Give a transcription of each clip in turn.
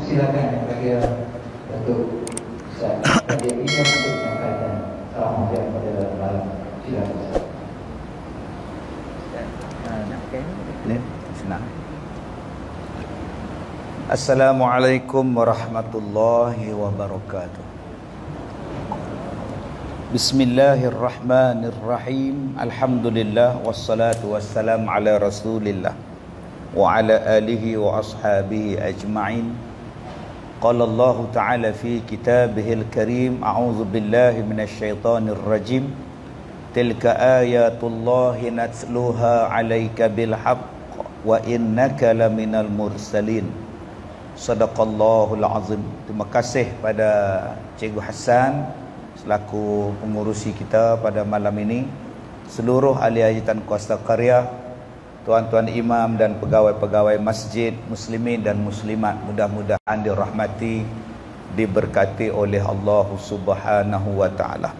Silakan yang bagi Datuk Ustaz Haji Izzah untuk menyampaikan salam hormat kepada malam. Silakan. Senang. Assalamualaikum warahmatullahi wabarakatuh. Bismillahirrahmanirrahim. Alhamdulillah wassalatu wassalamu ala Rasulillah wa ala alihi wa ashabihi ajma'in. Qala Allah Ta'ala fi kitabihil karim, a'udzu billahi minasyaitonir rajim. Tilka ayatullahi natluha 'alaika bil haqq wa innaka laminal mursalin. Sadaqallahul azim. Terima kasih pada Cikgu Hassan selaku pengurusi kita pada malam ini, seluruh ahli hajatan kuasa karya, tuan-tuan imam dan pegawai-pegawai masjid, muslimin dan muslimat, mudah-mudahan dirahmati, diberkati oleh Allah Subhanahu wa taala.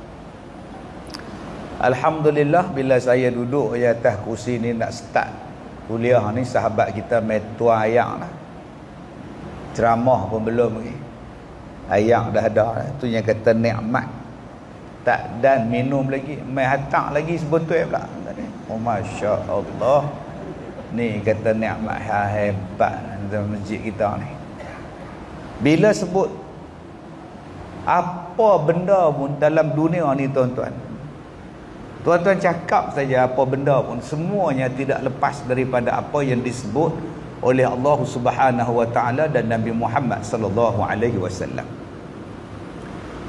Alhamdulillah, bila saya duduk di atas kursi ni nak start kuliah ni, sahabat kita metua ayang lah. Ceramah pun belum lagi. Ayang dah ada. Itu yang kata nikmat. Tak dan minum lagi, mai hatak lagi sebotol pula. Oh masya Allah. Ni kata nikmat hebat dalam masjid kita ni. Bila sebut apa benda pun dalam dunia ni tuan-tuan, tuan-tuan cakap saja apa benda pun, semuanya tidak lepas daripada apa yang disebut oleh Allah Subhanahu wa taala dan Nabi Muhammad sallallahu alaihi wasallam.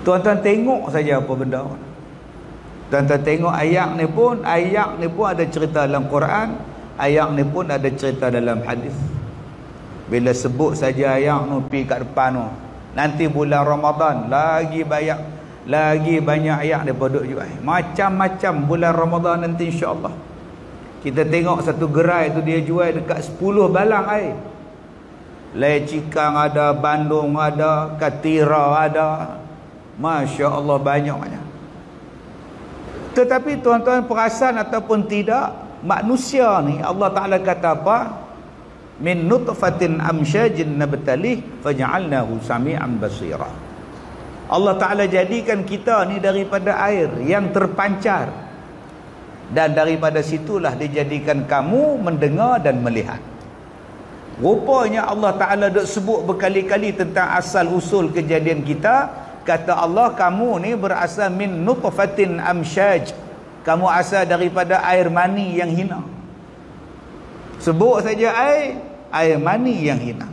Tuan-tuan tengok saja apa benda. Tuan-tuan tengok ayat ni pun ada cerita dalam Quran, ayat ni pun ada cerita dalam hadis. Bila sebut saja ayat ni pergi kat depan tu, nanti bulan Ramadan lagi banyak ayat depa duk jual. Macam-macam bulan Ramadan nanti insya-Allah. Kita tengok satu gerai tu dia jual dekat 10 balang air. Lecikang ada, Bandung ada, Katira ada. Masya Allah banyak. Tetapi tuan-tuan perasan ataupun tidak, manusia ni Allah Ta'ala kata apa? Min nutfatin amsyajin nabtalih faja'alnahu sami'an basira. Allah Ta'ala jadikan kita ni daripada air yang terpancar, dan daripada situlah dijadikan kamu mendengar dan melihat. Rupanya Allah Ta'ala duk sebut berkali-kali tentang asal usul kejadian kita. Kata Allah, kamu ni berasal min nutfatin amsyaj. Kamu asal daripada air mani yang hina. Sebut saja air mani yang hina.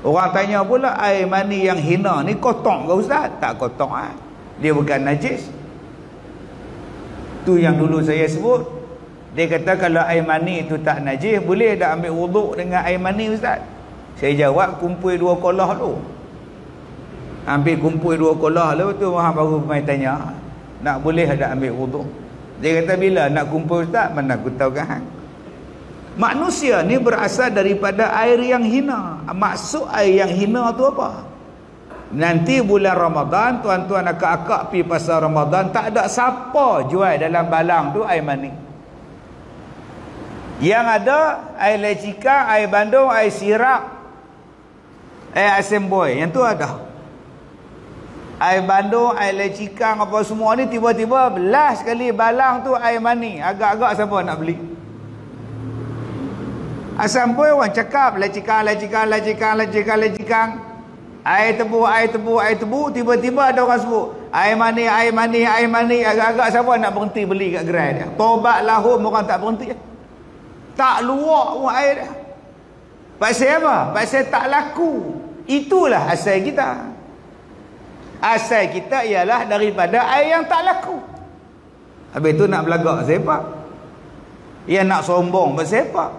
Orang tanya pula, air mani yang hina ni kotor ke Ustaz? Tak kotor. Dia bukan najis. Tu yang dulu saya sebut. Dia kata kalau air mani tu tak najis, boleh tak ambil wuduk dengan air mani Ustaz? Saya jawab, kumpul 2 kolah tu. Ambil kumpul 2 kolah lalu tu orang baru mai tanya, nak boleh tak ambil wuduk? Dia kata bila nak kumpul Ustaz, mana aku tahu kan. Manusia ni berasal daripada air yang hina. Maksud air yang hina tu apa? Nanti bulan Ramadan, tuan-tuan akak-akak pi pasal Ramadan, tak ada siapa jual dalam balang tu air mani. Yang ada air lecika, air Bandung, air sirap, air asam boy, yang tu ada. Air Bandung, air lecikang apa semua ni, tiba-tiba belas sekali balang tu air mani. Agak-agak siapa nak beli? Asam pun orang cakap lecikang. Air tebu, tiba-tiba ada orang sebut air mani. Agak-agak siapa nak berhenti beli kat gerai dia? Tobat lahum orang tak berhenti. Tak luak pun air dia. Pasal apa? Pasal tak laku. Itulah asal kita. Asal kita ialah daripada air yang tak laku. Habis tu nak belagak siapa? Yang nak sombong pasal apa?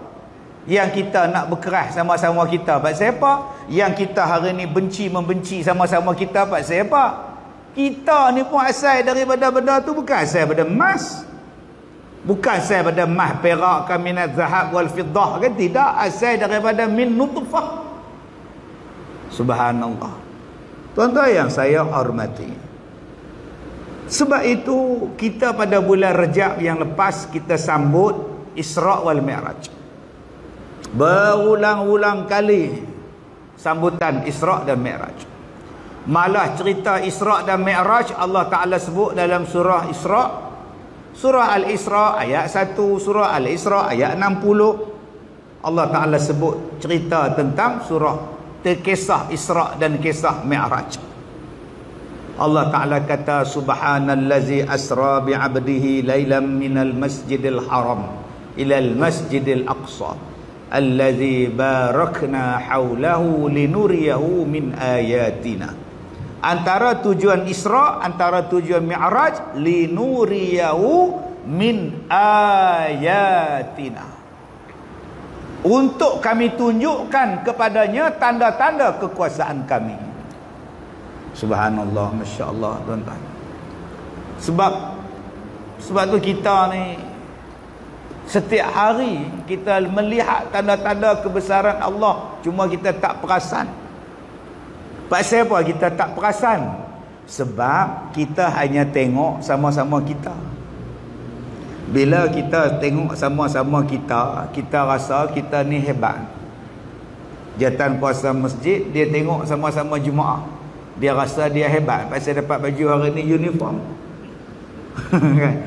Yang kita nak berkeras sama-sama kita pasal apa? Yang kita hari ni membenci sama-sama kita pasal apa? Kita ni pun asal daripada benda tu, bukan asal daripada emas. Bukan asal daripada emas, perak, kaminat, zahab wal fiddah kan? Tidak, asal daripada min nutfah. Subhanallah. Tuan-tuan yang saya hormati, sebab itu kita pada bulan Rejab yang lepas kita sambut Isra' wal Mi'raj. Berulang-ulang kali sambutan Isra' dan Mi'raj. Malah cerita Isra' dan Mi'raj Allah Ta'ala sebut dalam surah Isra', surah Al-Isra' ayat 1, surah Al-Isra' ayat 60. Allah Ta'ala sebut cerita tentang kisah Isra' dan kisah Mi'raj. Allah Ta'ala kata, subhanallazi asra bi'abdihi laylan minal masjidil haram ilal masjidil aqsa allazi barakna hawlahu linuriyahu min ayatina. Antara tujuan Isra', antara tujuan Mi'raj, linuriyahu min ayatina, untuk kami tunjukkan kepadanya tanda-tanda kekuasaan kami. Subhanallah, Masya Allah, tuan-tuan. Sebab tu kita ni setiap hari kita melihat tanda-tanda kebesaran Allah, cuma kita tak perasan. Pasal apa kita tak perasan? Sebab kita hanya tengok sama-sama kita. Bila kita tengok sama-sama kita, kita rasa kita ni hebat. Jatan kuasa masjid, dia tengok sama-sama jemaah, dia rasa dia hebat pasal dapat baju hari ni uniform.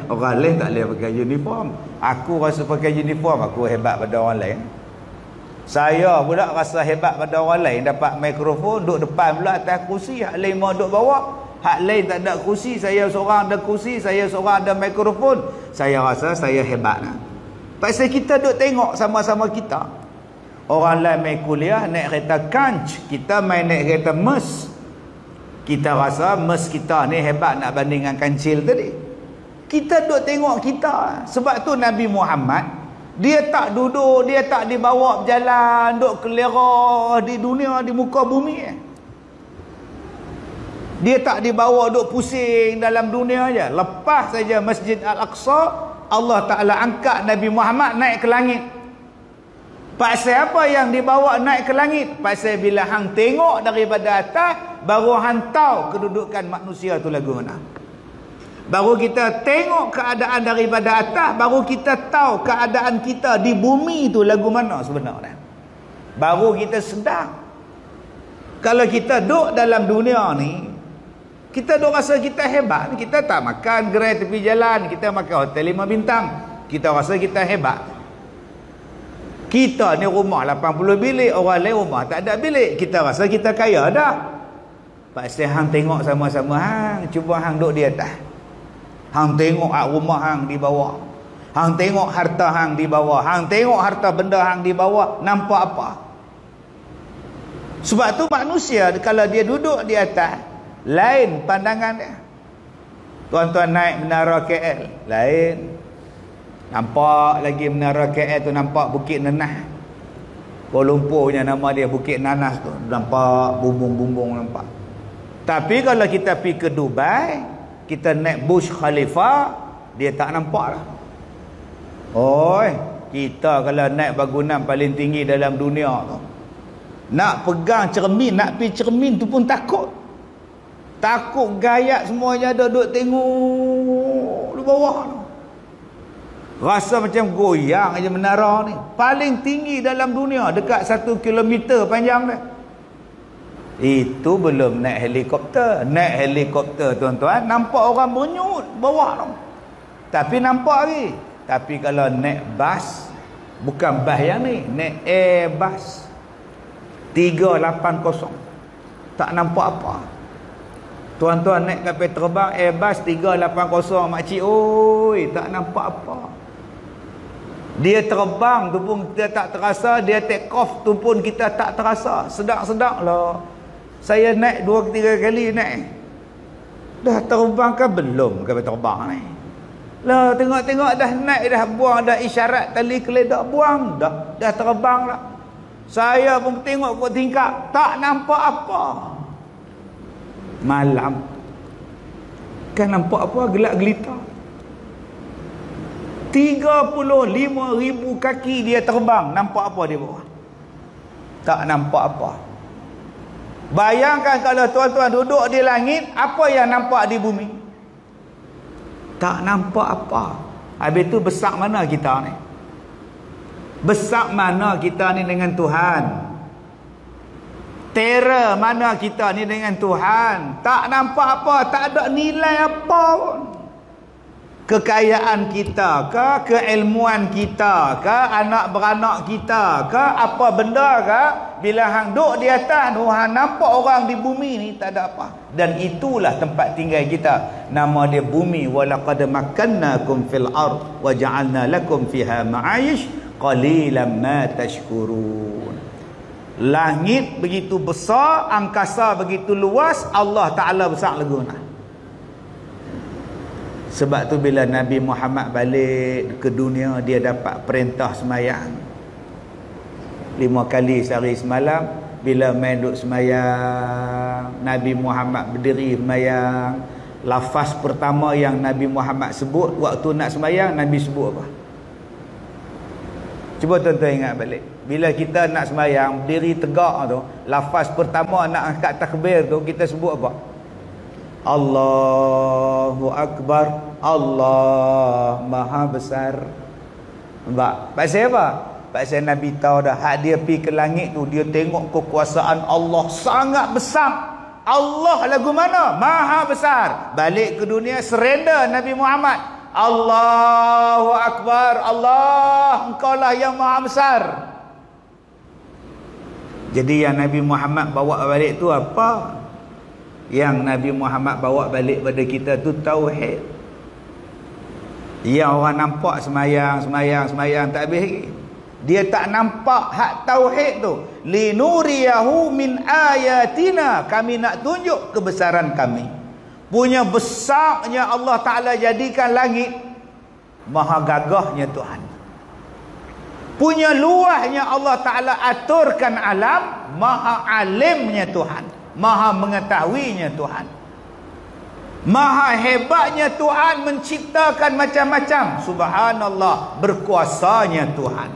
Orang lain tak boleh pakai uniform. Aku rasa pakai uniform aku hebat pada orang lain. Saya pula rasa hebat pada orang lain, dapat mikrofon, duduk depan pula atas kursi, hak lain mau duduk bawah. Hak lain tak ada kursi, saya seorang ada kursi, saya seorang ada mikrofon. Saya rasa saya hebat. Pasal kita duduk tengok sama-sama kita. Orang lain main kuliah naik kereta Kanch, kita main naik kereta Mes. Kita rasa Mes kita ni hebat nak bandingkan kancil tadi. Kita duduk tengok kita. Sebab tu Nabi Muhammad, dia tak duduk, dia tak dibawa berjalan, duduk kelera di dunia, di muka bumi. Dia tak dibawa duduk pusing dalam dunia aja. Lepas saja Masjid Al-Aqsa, Allah Ta'ala angkat Nabi Muhammad naik ke langit. Pasal apa yang dibawa naik ke langit? Pasal bila hang tengok daripada atas, baru hang tahu kedudukan manusia tu lagu mana. Baru kita tengok keadaan daripada atas, baru kita tahu keadaan kita di bumi tu lagu mana sebenarnya. Baru kita sedar. Kalau kita duduk dalam dunia ni, kita duduk rasa kita hebat. Kita tak makan gerai tepi jalan, kita makan hotel 5 bintang, kita rasa kita hebat. Kita ni rumah 80 bilik, orang lain rumah tak ada bilik, kita rasa kita kaya dah. Pasal hang tengok sama-sama hang, cuba hang duduk di atas. Hang tengok rumah hang di bawah. Hang tengok harta hang di bawah. Hang tengok harta benda hang di bawah, nampak apa? Sebab tu manusia kalau dia duduk di atas, lain pandangan dia. Tuan-tuan naik menara KL, lain. Nampak lagi menara KL tu, nampak Bukit Nanas. Kuala Lumpur punya nama dia Bukit Nanas tu, nampak bumbung-bumbung nampak. Tapi kalau kita pergi ke Dubai, kita naik Burj Khalifa, dia tak nampak lah. Oi, kita kalau naik bangunan paling tinggi dalam dunia tu, nak pegang cermin, nak pergi cermin tu pun takut. Takut gayat semuanya ada duduk tengok di bawah tu. Rasa macam goyang aja menara ni. Paling tinggi dalam dunia, dekat 1 kilometer panjang dia. Itu belum naik helikopter. Naik helikopter tuan-tuan, nampak orang menyut bawah tu. Tapi nampak lagi. Tapi kalau naik bas, bukan bas yang ni, naik Airbus 380, tak nampak apa. Tuan-tuan naik kapal terbang Airbus 380 makcik, oi, tak nampak apa. Dia terbang tu pun kita tak terasa, dia take off tu pun kita tak terasa. Sedap-sedap lah. Saya naik 2-3 kali naik. Dah terbang ke belum kapal terbang ni? Lah tengok-tengok dah naik, dah buang, dah isyarat tali keledak buang, dah terbang lah. Saya pun tengok kot tingkap, tak nampak apa. Malam kan nampak apa, gelap gelita. 35,000 kaki dia terbang, nampak apa dia bawah? Tak nampak apa. Bayangkan kalau tuan-tuan duduk di langit, apa yang nampak di bumi? Tak nampak apa. Habis tu besar mana kita ni? Besar mana kita ni dengan Tuhan? Tera mana kita ni dengan Tuhan. Tak nampak apa, tak ada nilai apa pun. Kekayaan kita ke, keilmuan kita ke, anak beranak kita ke, apa benda ke, bila hang duk di atas tu, hang nampak orang di bumi ni, tak ada apa. Dan itulah tempat tinggal kita. Nama dia bumi. Walaqad makkannakum fil ard wa ja'alna lakum fiha ma'ayish qalilan ma tashkurun. Langit begitu besar, angkasa begitu luas, Allah Ta'ala besar laguna. Sebab tu bila Nabi Muhammad balik ke dunia, dia dapat perintah semayang 5 kali sehari semalam. Bila main duk semayang, Nabi Muhammad berdiri semayang. Lafaz pertama yang Nabi Muhammad sebut waktu nak semayang, Nabi sebut apa? Cuba tuan-tuan ingat balik. Bila kita nak semayang, berdiri tegak tu, lafaz pertama nak angkat takbir tu, kita sebut apa? Allahu Akbar, Allah Maha Besar. Nampak? Pasal apa? Pasal Nabi tahu dah, hak dia pergi ke langit tu, dia tengok kekuasaan Allah sangat besar. Allah lagu mana? Maha Besar. Balik ke dunia, surrender Nabi Muhammad. Allahu Akbar, Allah, engkau lah yang Maha Besar. Jadi yang Nabi Muhammad bawa balik tu apa? Yang Nabi Muhammad bawa balik pada kita tu tauhid. Yang orang nampak semayang tak habis lagi. Dia tak nampak hak tauhid tu. Linuriyahu min ayatina, kami nak tunjuk kebesaran kami. Punya besarnya Allah Ta'ala jadikan langit, maha gagahnya Tuhan. Punya luahnya Allah Ta'ala aturkan alam, maha alimnya Tuhan, maha mengetahuinya Tuhan. Maha hebatnya Tuhan menciptakan macam-macam. Subhanallah, berkuasanya Tuhan.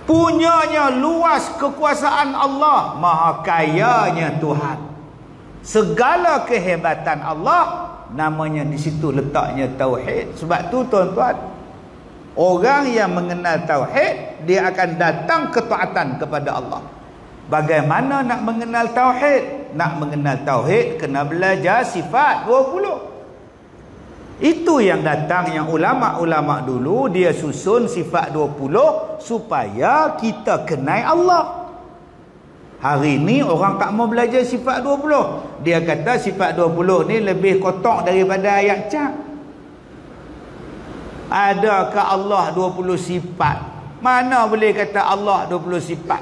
Punyanya luas kekuasaan Allah, maha kayanya Tuhan. Segala kehebatan Allah, namanya di situ letaknya tauhid. Sebab tu tuan-tuan, orang yang mengenal tauhid, dia akan datang ketaatan kepada Allah. Bagaimana nak mengenal tauhid? Nak mengenal tauhid kena belajar sifat 20. Itu yang datang, yang ulama-ulama dulu dia susun sifat 20 supaya kita kenal Allah. Hari ni orang tak mau belajar sifat 20. Dia kata sifat 20 ni lebih kotak daripada ayat cak. Adakah Allah 20 sifat? Mana boleh kata Allah 20 sifat?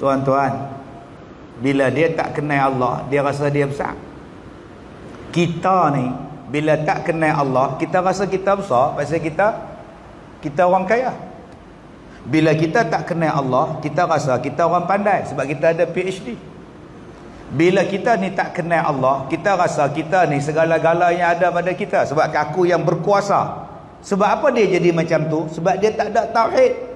Tuan-tuan, bila dia tak kenal Allah, dia rasa dia besar. Kita ni bila tak kenal Allah, kita rasa kita besar pasal kita orang kaya. Bila kita tak kenal Allah, kita rasa kita orang pandai sebab kita ada PhD. Bila kita ni tak kenal Allah, kita rasa kita ni segala-gala yang ada pada kita sebab aku yang berkuasa. Sebab apa dia jadi macam tu? Sebab dia tak ada tauhid.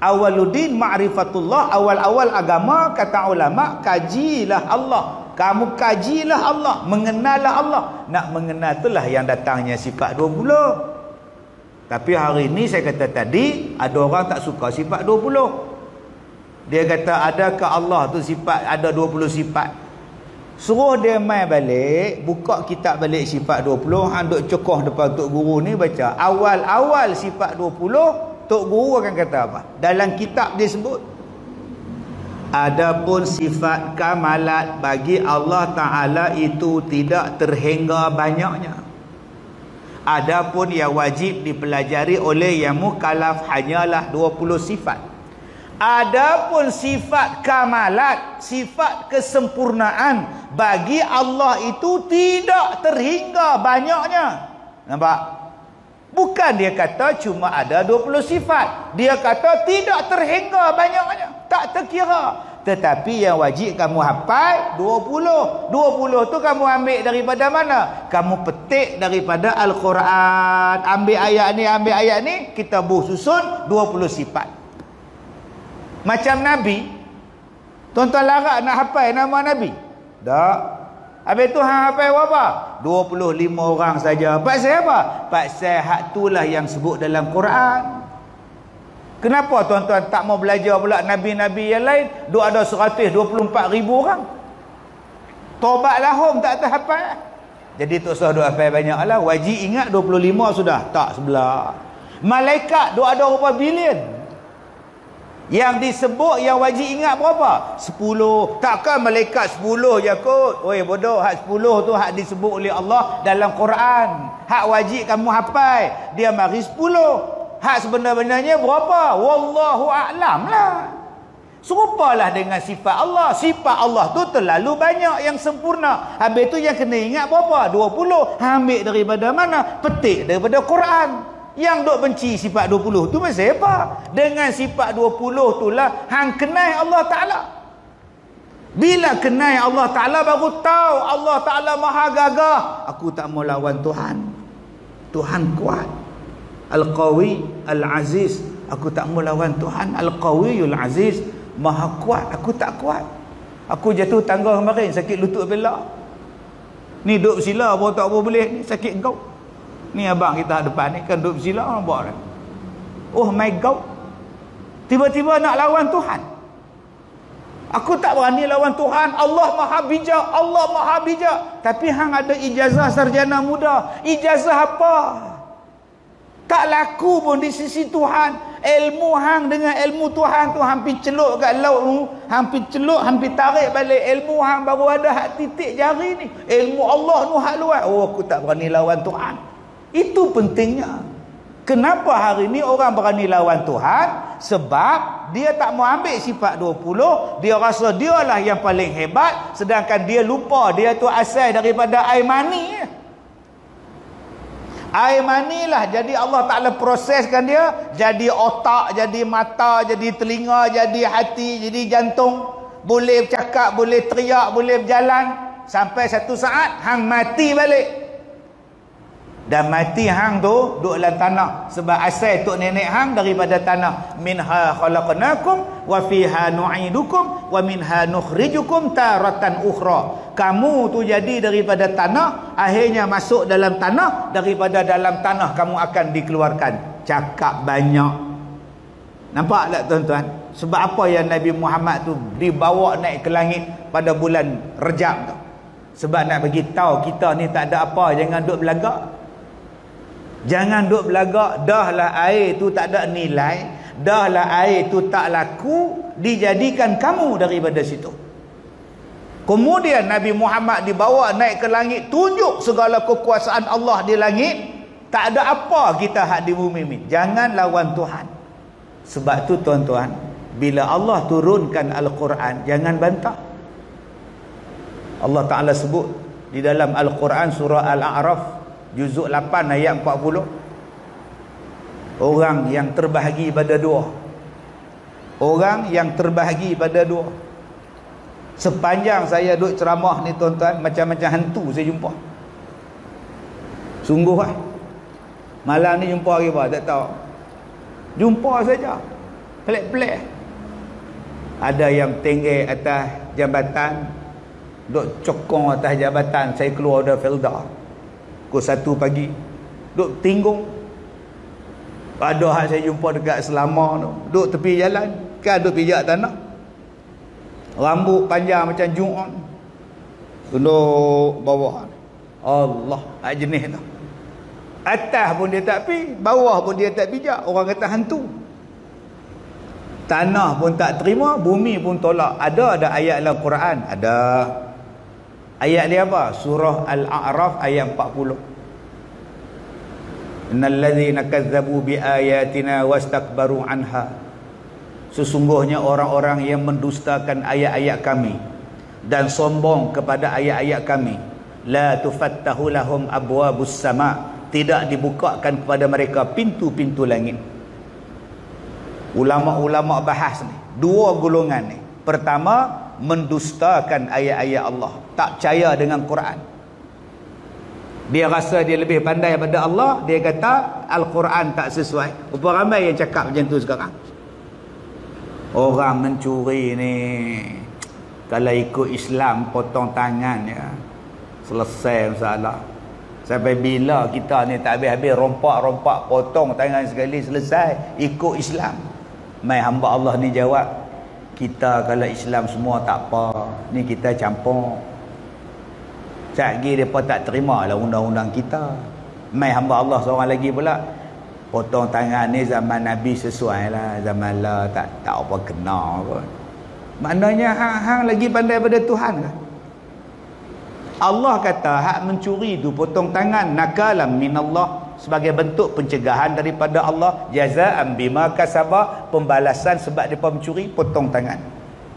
Awaluddin ma'rifatullah, awal-awal agama kata ulama, kajilah Allah. Kamu kajilah Allah, mengenallah Allah. Nak mengenal itulah yang datangnya sifat 20. Tapi hari ni saya kata tadi, ada orang tak suka sifat 20. Dia kata adakah Allah tu sifat, ada 20 sifat. Suruh dia main balik, buka kitab balik sifat 20, hang duk cokoh depan tok guru ni baca. Awal-awal sifat 20, tok guru akan kata apa? Dalam kitab dia sebut, adapun sifat kamalat bagi Allah Ta'ala itu tidak terhingga banyaknya. Adapun yang wajib dipelajari oleh yang mukallaf hanyalah 20 sifat. Adapun sifat kamalat, sifat kesempurnaan bagi Allah itu tidak terhingga banyaknya. Nampak? Bukan dia kata cuma ada 20 sifat. Dia kata tidak terhingga banyaknya, tak terkira. Tetapi yang wajib kamu hafal 20. 20 tu kamu ambil daripada mana? Kamu petik daripada Al-Quran. Ambil ayat ni, kita susun 20 sifat. Macam Nabi. Tuan-tuan larat nak hafal nama Nabi? Tak. Habis tu hang hafal berapa? 25 orang saja. Pasal apa? Pasal hak itulah yang sebut dalam Quran. Kenapa tuan-tuan tak mau belajar pula Nabi-Nabi yang lain? Duk ada 124,000 orang. Tobat lahum tak terhafal. Jadi tak usah duk hafal banyak lah. Wajib ingat 25 sudah. Tak sebelah. Malaikat duk ada berapa bilion. Yang disebut yang wajib ingat berapa? 10. Takkan malaikat 10 je kot. Oi bodoh, hak 10 tu hak disebut oleh Allah dalam Quran. Hak wajib kamu hafal. Dia mari 10. Hak sebenar-benarnya berapa? Wallahu a'lam lah. Serupalah dengan sifat Allah. Sifat Allah tu terlalu banyak yang sempurna. Habis tu yang kena ingat berapa? 20. Ambil daripada mana? Petik daripada Quran. Yang duk benci sifat 20 tu pasal apa? Dengan sifat 20 tu lah hang kenal Allah Ta'ala. Bila kenal Allah Ta'ala baru tahu Allah Ta'ala maha gagah. Aku tak mau lawan Tuhan. Tuhan kuat. Al-Qawi Al-Aziz. Aku tak mau lawan Tuhan. Al-Qawiyul Aziz. Maha kuat. Aku tak kuat. Aku jatuh tangga kemarin sakit lutut belah. Ni duduk bersila pun tak boleh ni, sakit kau. Ni abang kita depan ni kan duduk bersila nampak kan. Oh my God. Tiba-tiba nak lawan Tuhan. Aku tak berani lawan Tuhan. Allah maha bijak. Allah maha bijak. Tapi hang ada ijazah sarjana muda. Ijazah apa? Tak laku pun di sisi Tuhan. Ilmu hang dengan ilmu Tuhan tu hampir celuk kat laut tu. Hampir celuk, hampir tarik balik. Ilmu hang baru ada hak titik jari ni. Ilmu Allah tu hak luar. Oh aku tak berani lawan Tuhan. Itu pentingnya. Kenapa hari ni orang berani lawan Tuhan? Sebab dia tak mau ambil sifat 20. Dia rasa dia lah yang paling hebat. Sedangkan dia lupa dia tu asal daripada air mani. Air mani lah. Jadi Allah Ta'ala proseskan dia. Jadi otak, jadi mata, jadi telinga, jadi hati, jadi jantung. Boleh cakap, boleh teriak, boleh berjalan. Sampai satu saat hang mati balik. Dan mati hang tu duduk dalam tanah. Sebab asal tok nenek hang daripada tanah. Minha khalaqnakum wa fiha nu'idukum wa minha nukhrijukum taratan ukhra. Kamu tu jadi daripada tanah, akhirnya masuk dalam tanah, daripada dalam tanah kamu akan dikeluarkan. Cakap banyak. Nampak tak tuan-tuan? Sebab apa yang Nabi Muhammad tu dibawa naik ke langit pada bulan Rejab tu? Sebab nak bagi tahu kita ni tak ada apa, jangan duk belagak. Jangan duk belagak. Dahlah air tu tak ada nilai, dahlah air tu tak laku, dijadikan kamu daripada situ. Kemudian Nabi Muhammad dibawa naik ke langit, tunjuk segala kekuasaan Allah di langit. Tak ada apa kita hak di bumi ni. Jangan lawan Tuhan. Sebab tu tuan-tuan, bila Allah turunkan Al-Quran, jangan bantah. Allah Ta'ala sebut di dalam Al-Quran surah Al-A'raf juzuk 8 ayat 40, orang yang terbahagi pada dua. Orang yang terbahagi pada dua. Sepanjang saya duduk ceramah ni tuan-tuan, macam-macam hantu saya jumpa. Sungguh lah. Malam ni jumpa lagi apa? Tak tahu. Jumpa saja. Pelik-pelik. Ada yang tinggi atas jabatan, duduk cokong atas jabatan. Saya keluar dari Felda pukul 1 pagi, duduk tinggung. Ada hal saya jumpa dekat Selama tu, duduk tepi jalan, kan duduk pijak tanah, rambut panjang macam Ju'on, duduk bawah. Allah, hak jenis tu. Atas pun dia tak pi, bawah pun dia tak pijak. Orang kata hantu. Tanah pun tak terima, bumi pun tolak. Ada ayat dalam Quran? Ada. Ayat dia apa? Surah Al-A'raf ayat 40. Innal ladzina kazzabu bi ayatina wastakbaru anha. Sesungguhnya orang-orang yang mendustakan ayat-ayat kami dan sombong kepada ayat-ayat kami, la tufattahu lahum abwabus sama, tidak dibukakan kepada mereka pintu-pintu langit. Ulama-ulama bahas ni, dua golongan ni. Pertama, mendustakan ayat-ayat Allah, tak percaya dengan Quran. Dia rasa dia lebih pandai daripada Allah, dia kata Al-Quran tak sesuai. Berapa ramai yang cakap macam tu sekarang? Orang mencuri ni, kalau ikut Islam potong tangan ya, selesai masalah. Sampai bila kita ni tak habis-habis rompak-rompak potong tangan sekali selesai ikut Islam. Mai hamba Allah ni jawab, kita kalau Islam semua tak apa, ni kita campur. Lagi mereka tak terima lah undang-undang kita. Mai hamba Allah seorang lagi pula, potong tangan ni zaman Nabi sesuai lah, zaman lah tak apa kena pun. Maknanya hang lagi pandai pada Tuhan lah. Allah kata hak mencuri tu potong tangan, nakalam minallah, sebagai bentuk pencegahan daripada Allah, jazaan bima kasaba, pembalasan sebab depa mencuri, potong tangan.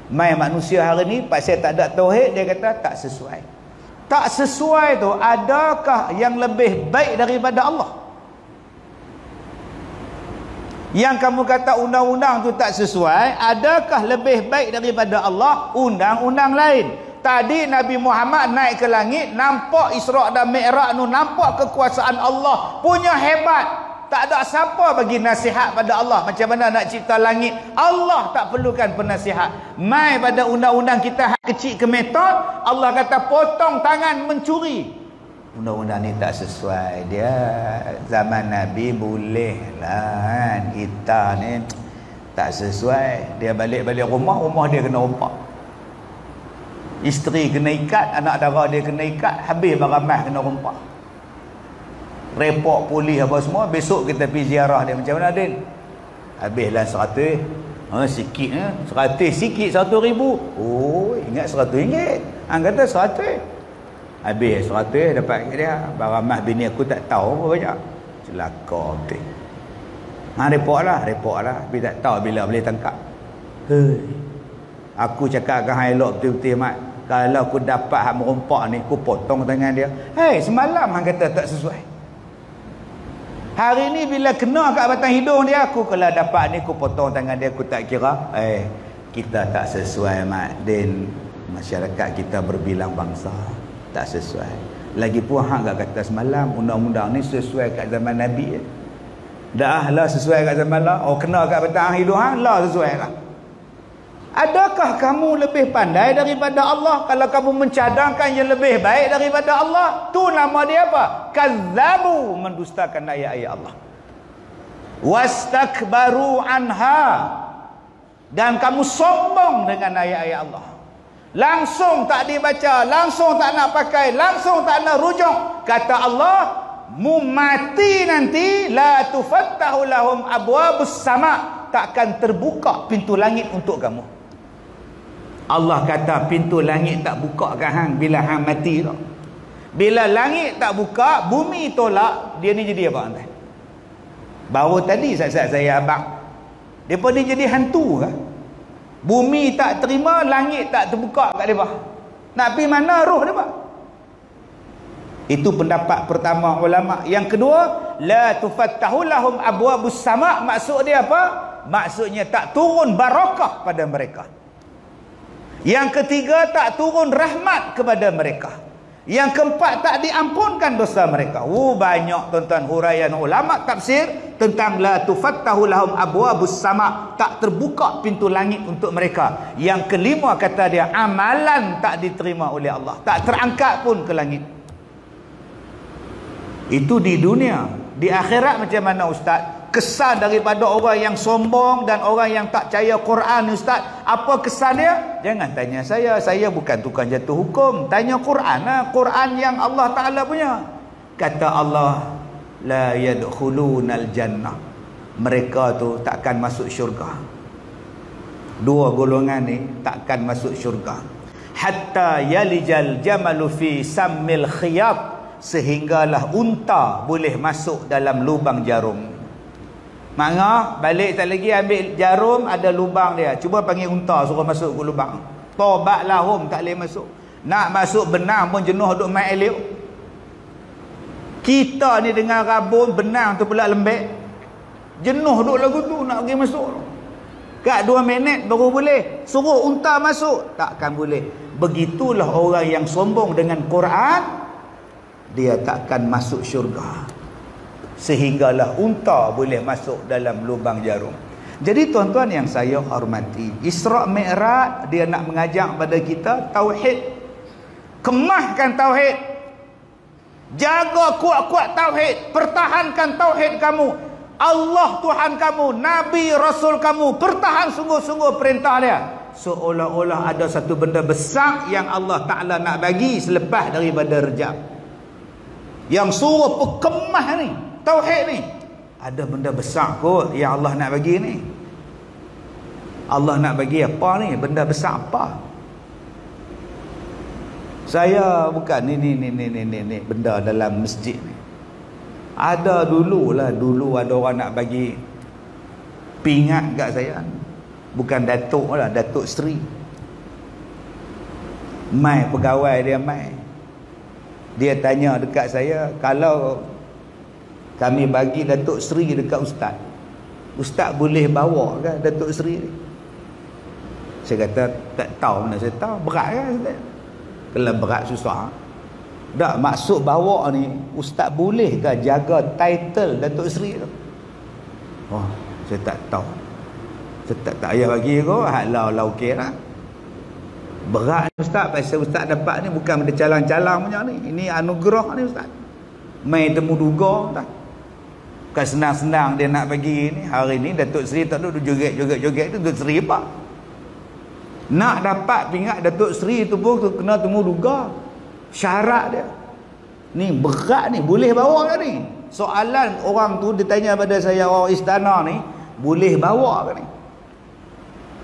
Mai manusia hari ni pasal tak ada tauhid, dia kata tak sesuai. Tak sesuai tu, adakah yang lebih baik daripada Allah? Yang kamu kata undang-undang tu tak sesuai, adakah lebih baik daripada Allah undang-undang lain? Tadi Nabi Muhammad naik ke langit, nampak Isra' dan Mi'raj tu, nampak kekuasaan Allah punya hebat. Tak ada siapa bagi nasihat pada Allah macam mana nak cipta langit. Allah tak perlukan penasihat. Mai pada undang-undang kita hak kecil ke metod, Allah kata potong tangan mencuri. Undang-undang ni tak sesuai. Dia zaman Nabi boleh lah, kita ni tak sesuai. Dia balik-balik rumah dia kena rompak. Isteri kena ikat, anak dara dia kena ikat, habis baramah kena rompak. Report polis apa semua, besok kita pergi ziarah dia. Macam mana Din? Habislah 100. Sikit 100 sikit 100,000. Oh, ingat 100 ringgit. Hang kata 100. Habis 100 dapat dia. Baramah bini aku tak tahu apa banyak. Celaka betul. Report lah. Tapi tak tahu bila boleh tangkap. Aku cakap dengan hang elok betul-betul mat. Kalau aku dapat hak merompak ni, aku potong tangan dia. Semalam hang kata tak sesuai. Hari ni bila kena kat batang hidung dia, aku kalau dapat ni aku potong tangan dia, aku tak kira. Kita tak sesuai mat. Dan masyarakat kita berbilang bangsa tak sesuai. Lagipun hang gak kata semalam undang-undang ni sesuai kat zaman Nabi. Dah lah sesuai kat zaman lah. Kena kat batang hidung hang lah sesuai lah. Adakah kamu lebih pandai daripada Allah kalau kamu mencadangkan yang lebih baik daripada Allah? Tu nama dia apa? Kazzabu, mendustakan ayat-ayat Allah. Wastakbaru anha, dan kamu sombong dengan ayat-ayat Allah. Langsung tak dibaca, langsung tak nak pakai, langsung tak nak rujuk. Kata Allah, mu mati nanti, la tufattahu lahum abwabus sama, takkan terbuka pintu langit untuk kamu. Allah kata pintu langit tak buka kat hang bila hang mati tu. Bila langit tak buka, bumi tolak, dia ni jadi apa tuan? Baru tadi saat-saat saya abang, depa ni jadi hantu ke? Bumi tak terima, langit tak terbuka kat depa. Nak pergi mana roh depa? Itu pendapat pertama ulama. Yang kedua, la tufattahu lahum abwabus sama', maksud dia apa? Maksudnya tak turun barakah pada mereka. Yang ketiga, tak turun rahmat kepada mereka. Yang keempat, tak diampunkan dosa mereka. Banyak tuan-tuan huraian ulama tafsir tentang la tufattahu lahum abwabus sama', tak terbuka pintu langit untuk mereka. Yang kelima kata dia, amalan tak diterima oleh Allah, tak terangkat pun ke langit. Itu di dunia. Di akhirat macam mana ustaz? Kesan daripada orang yang sombong dan orang yang tak percaya Quran, ustaz, apa kesan dia? Jangan tanya saya bukan tukang jatuh hukum. Tanya Quran lah, Quran yang Allah Ta'ala punya. Kata Allah, la yadkhulunal jannah, mereka tu takkan masuk syurga. Dua golongan ni takkan masuk syurga. Hatta yalijal jamalu fi sammil khiyat, sehinggalah unta boleh masuk dalam lubang jarum. Makna balik tak lagi ambil jarum, ada lubang dia, cuba panggil unta suruh masuk ke lubang. Tobat lahum, tak boleh masuk. Nak masuk benang pun jenuh duk main elok. Kita ni dengan rabun benang tu pula lembek, jenuh duk lagu tu nak pergi masuk. Kat 2 minit baru boleh. Suruh unta masuk, takkan boleh. Begitulah orang yang sombong dengan Quran, dia takkan masuk syurga. Sehinggalah unta boleh masuk dalam lubang jarum. Jadi tuan-tuan yang saya hormati, Isra' Mi'raj dia nak mengajak pada kita tauhid. Kemahkan tauhid. Jaga kuat-kuat tauhid, pertahankan tauhid kamu. Allah Tuhan kamu, Nabi Rasul kamu pertahan sungguh-sungguh perintah dia. Seolah-olah ada satu benda besar yang Allah Ta'ala nak bagi selepas daripada rejab. Yang suruh perkemah ni, tauhid ni, ada benda besar kot yang Allah nak bagi ni. Allah nak bagi apa ni? Benda besar apa? Saya bukan ni benda dalam masjid ni. Ada dulu ada orang nak bagi pingat kat saya. Bukan datuk lah, Datuk Seri. Mai pegawai dia mai. Dia tanya dekat saya, kalau kami bagi Datuk Seri dekat ustaz, ustaz boleh bawa ke Datuk Seri ni? Saya kata tak tahu mana saya tahu. Berat kan ustaz? Kalau berat susah. Tak, maksud bawa ni, ustaz boleh ke jaga title Datuk Seri tu? Oh, saya tak tahu. Saya tak payah bagi kau. Halau okey lah. Berat ustaz. Pasal ustaz dapat ni bukan benda calang-calang punya ni. Ini anugerah ni ustaz. Main temu duga ustaz. Bukan senang-senang dia nak bagi ni. Hari ni Datuk Seri tak duduk joget-joget tu. Datuk Seri apa? Nak dapat pingat Datuk Seri tu pun kena temu duga. Syarat dia ni berat ni. Boleh bawa ke ni? Soalan orang tu dia tanya pada saya, orang istana ni, boleh bawa ke ni?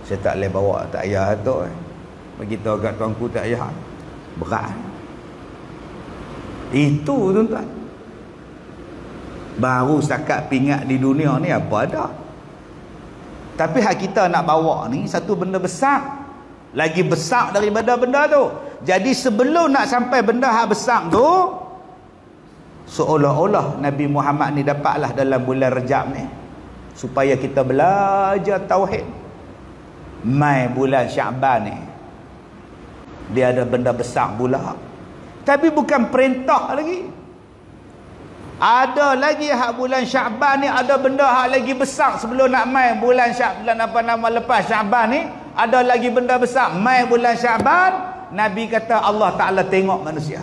Saya tak boleh bawa, tak payah tu. Bagi tahu kat tuanku tak payah. Berat. Itu tuan-tuan. Baru setakat pingat di dunia ni apa ada. Tapi hak kita nak bawa ni satu benda besar. Lagi besar daripada benda tu. Jadi sebelum nak sampai benda hak besar tu, seolah-olah Nabi Muhammad ni dapatlah dalam bulan Rejab ni, supaya kita belajar tauhid. Mai bulan Syaban ni, dia ada benda besar pula. Tapi bukan perintah lagi. Ada lagi hak bulan Syaban ni, ada benda hak lagi besar sebelum nak mai bulan Syaban, apa nama lepas Syaban ni, ada lagi benda besar. Mai bulan Syaban, Nabi kata Allah Ta'ala tengok manusia.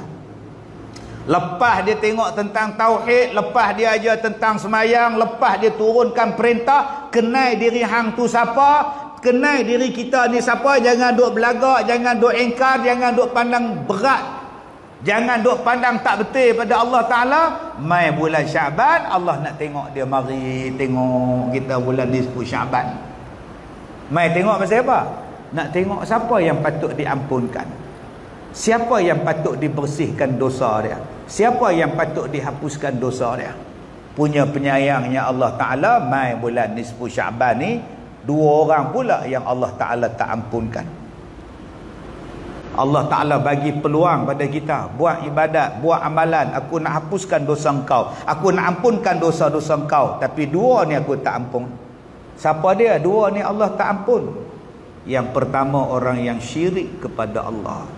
Lepas dia tengok tentang tauhid, lepas dia ajar tentang semayang, lepas dia turunkan perintah, kenal diri hang tu siapa, kenal diri kita ni siapa. Jangan duk belagak, jangan duk engkar, jangan duk pandang berat, jangan duk pandang tak betul pada Allah Ta'ala. Mai bulan Syaban, Allah nak tengok dia. Mari tengok kita bulan nisfu Syaban. Mai tengok pasal apa? Nak tengok siapa yang patut diampunkan, siapa yang patut dibersihkan dosa dia, siapa yang patut dihapuskan dosa dia. Punya penyayangnya Allah Ta'ala, mai bulan nisfu Syaban ni, dua orang pula yang Allah Ta'ala tak ampunkan. Allah Ta'ala bagi peluang pada kita, buat ibadat, buat amalan. Aku nak hapuskan dosa engkau, aku nak ampunkan dosa-dosa engkau, tapi dua ni aku tak ampun. Siapa dia? Dua ni Allah tak ampun. Yang pertama, orang yang syirik kepada Allah.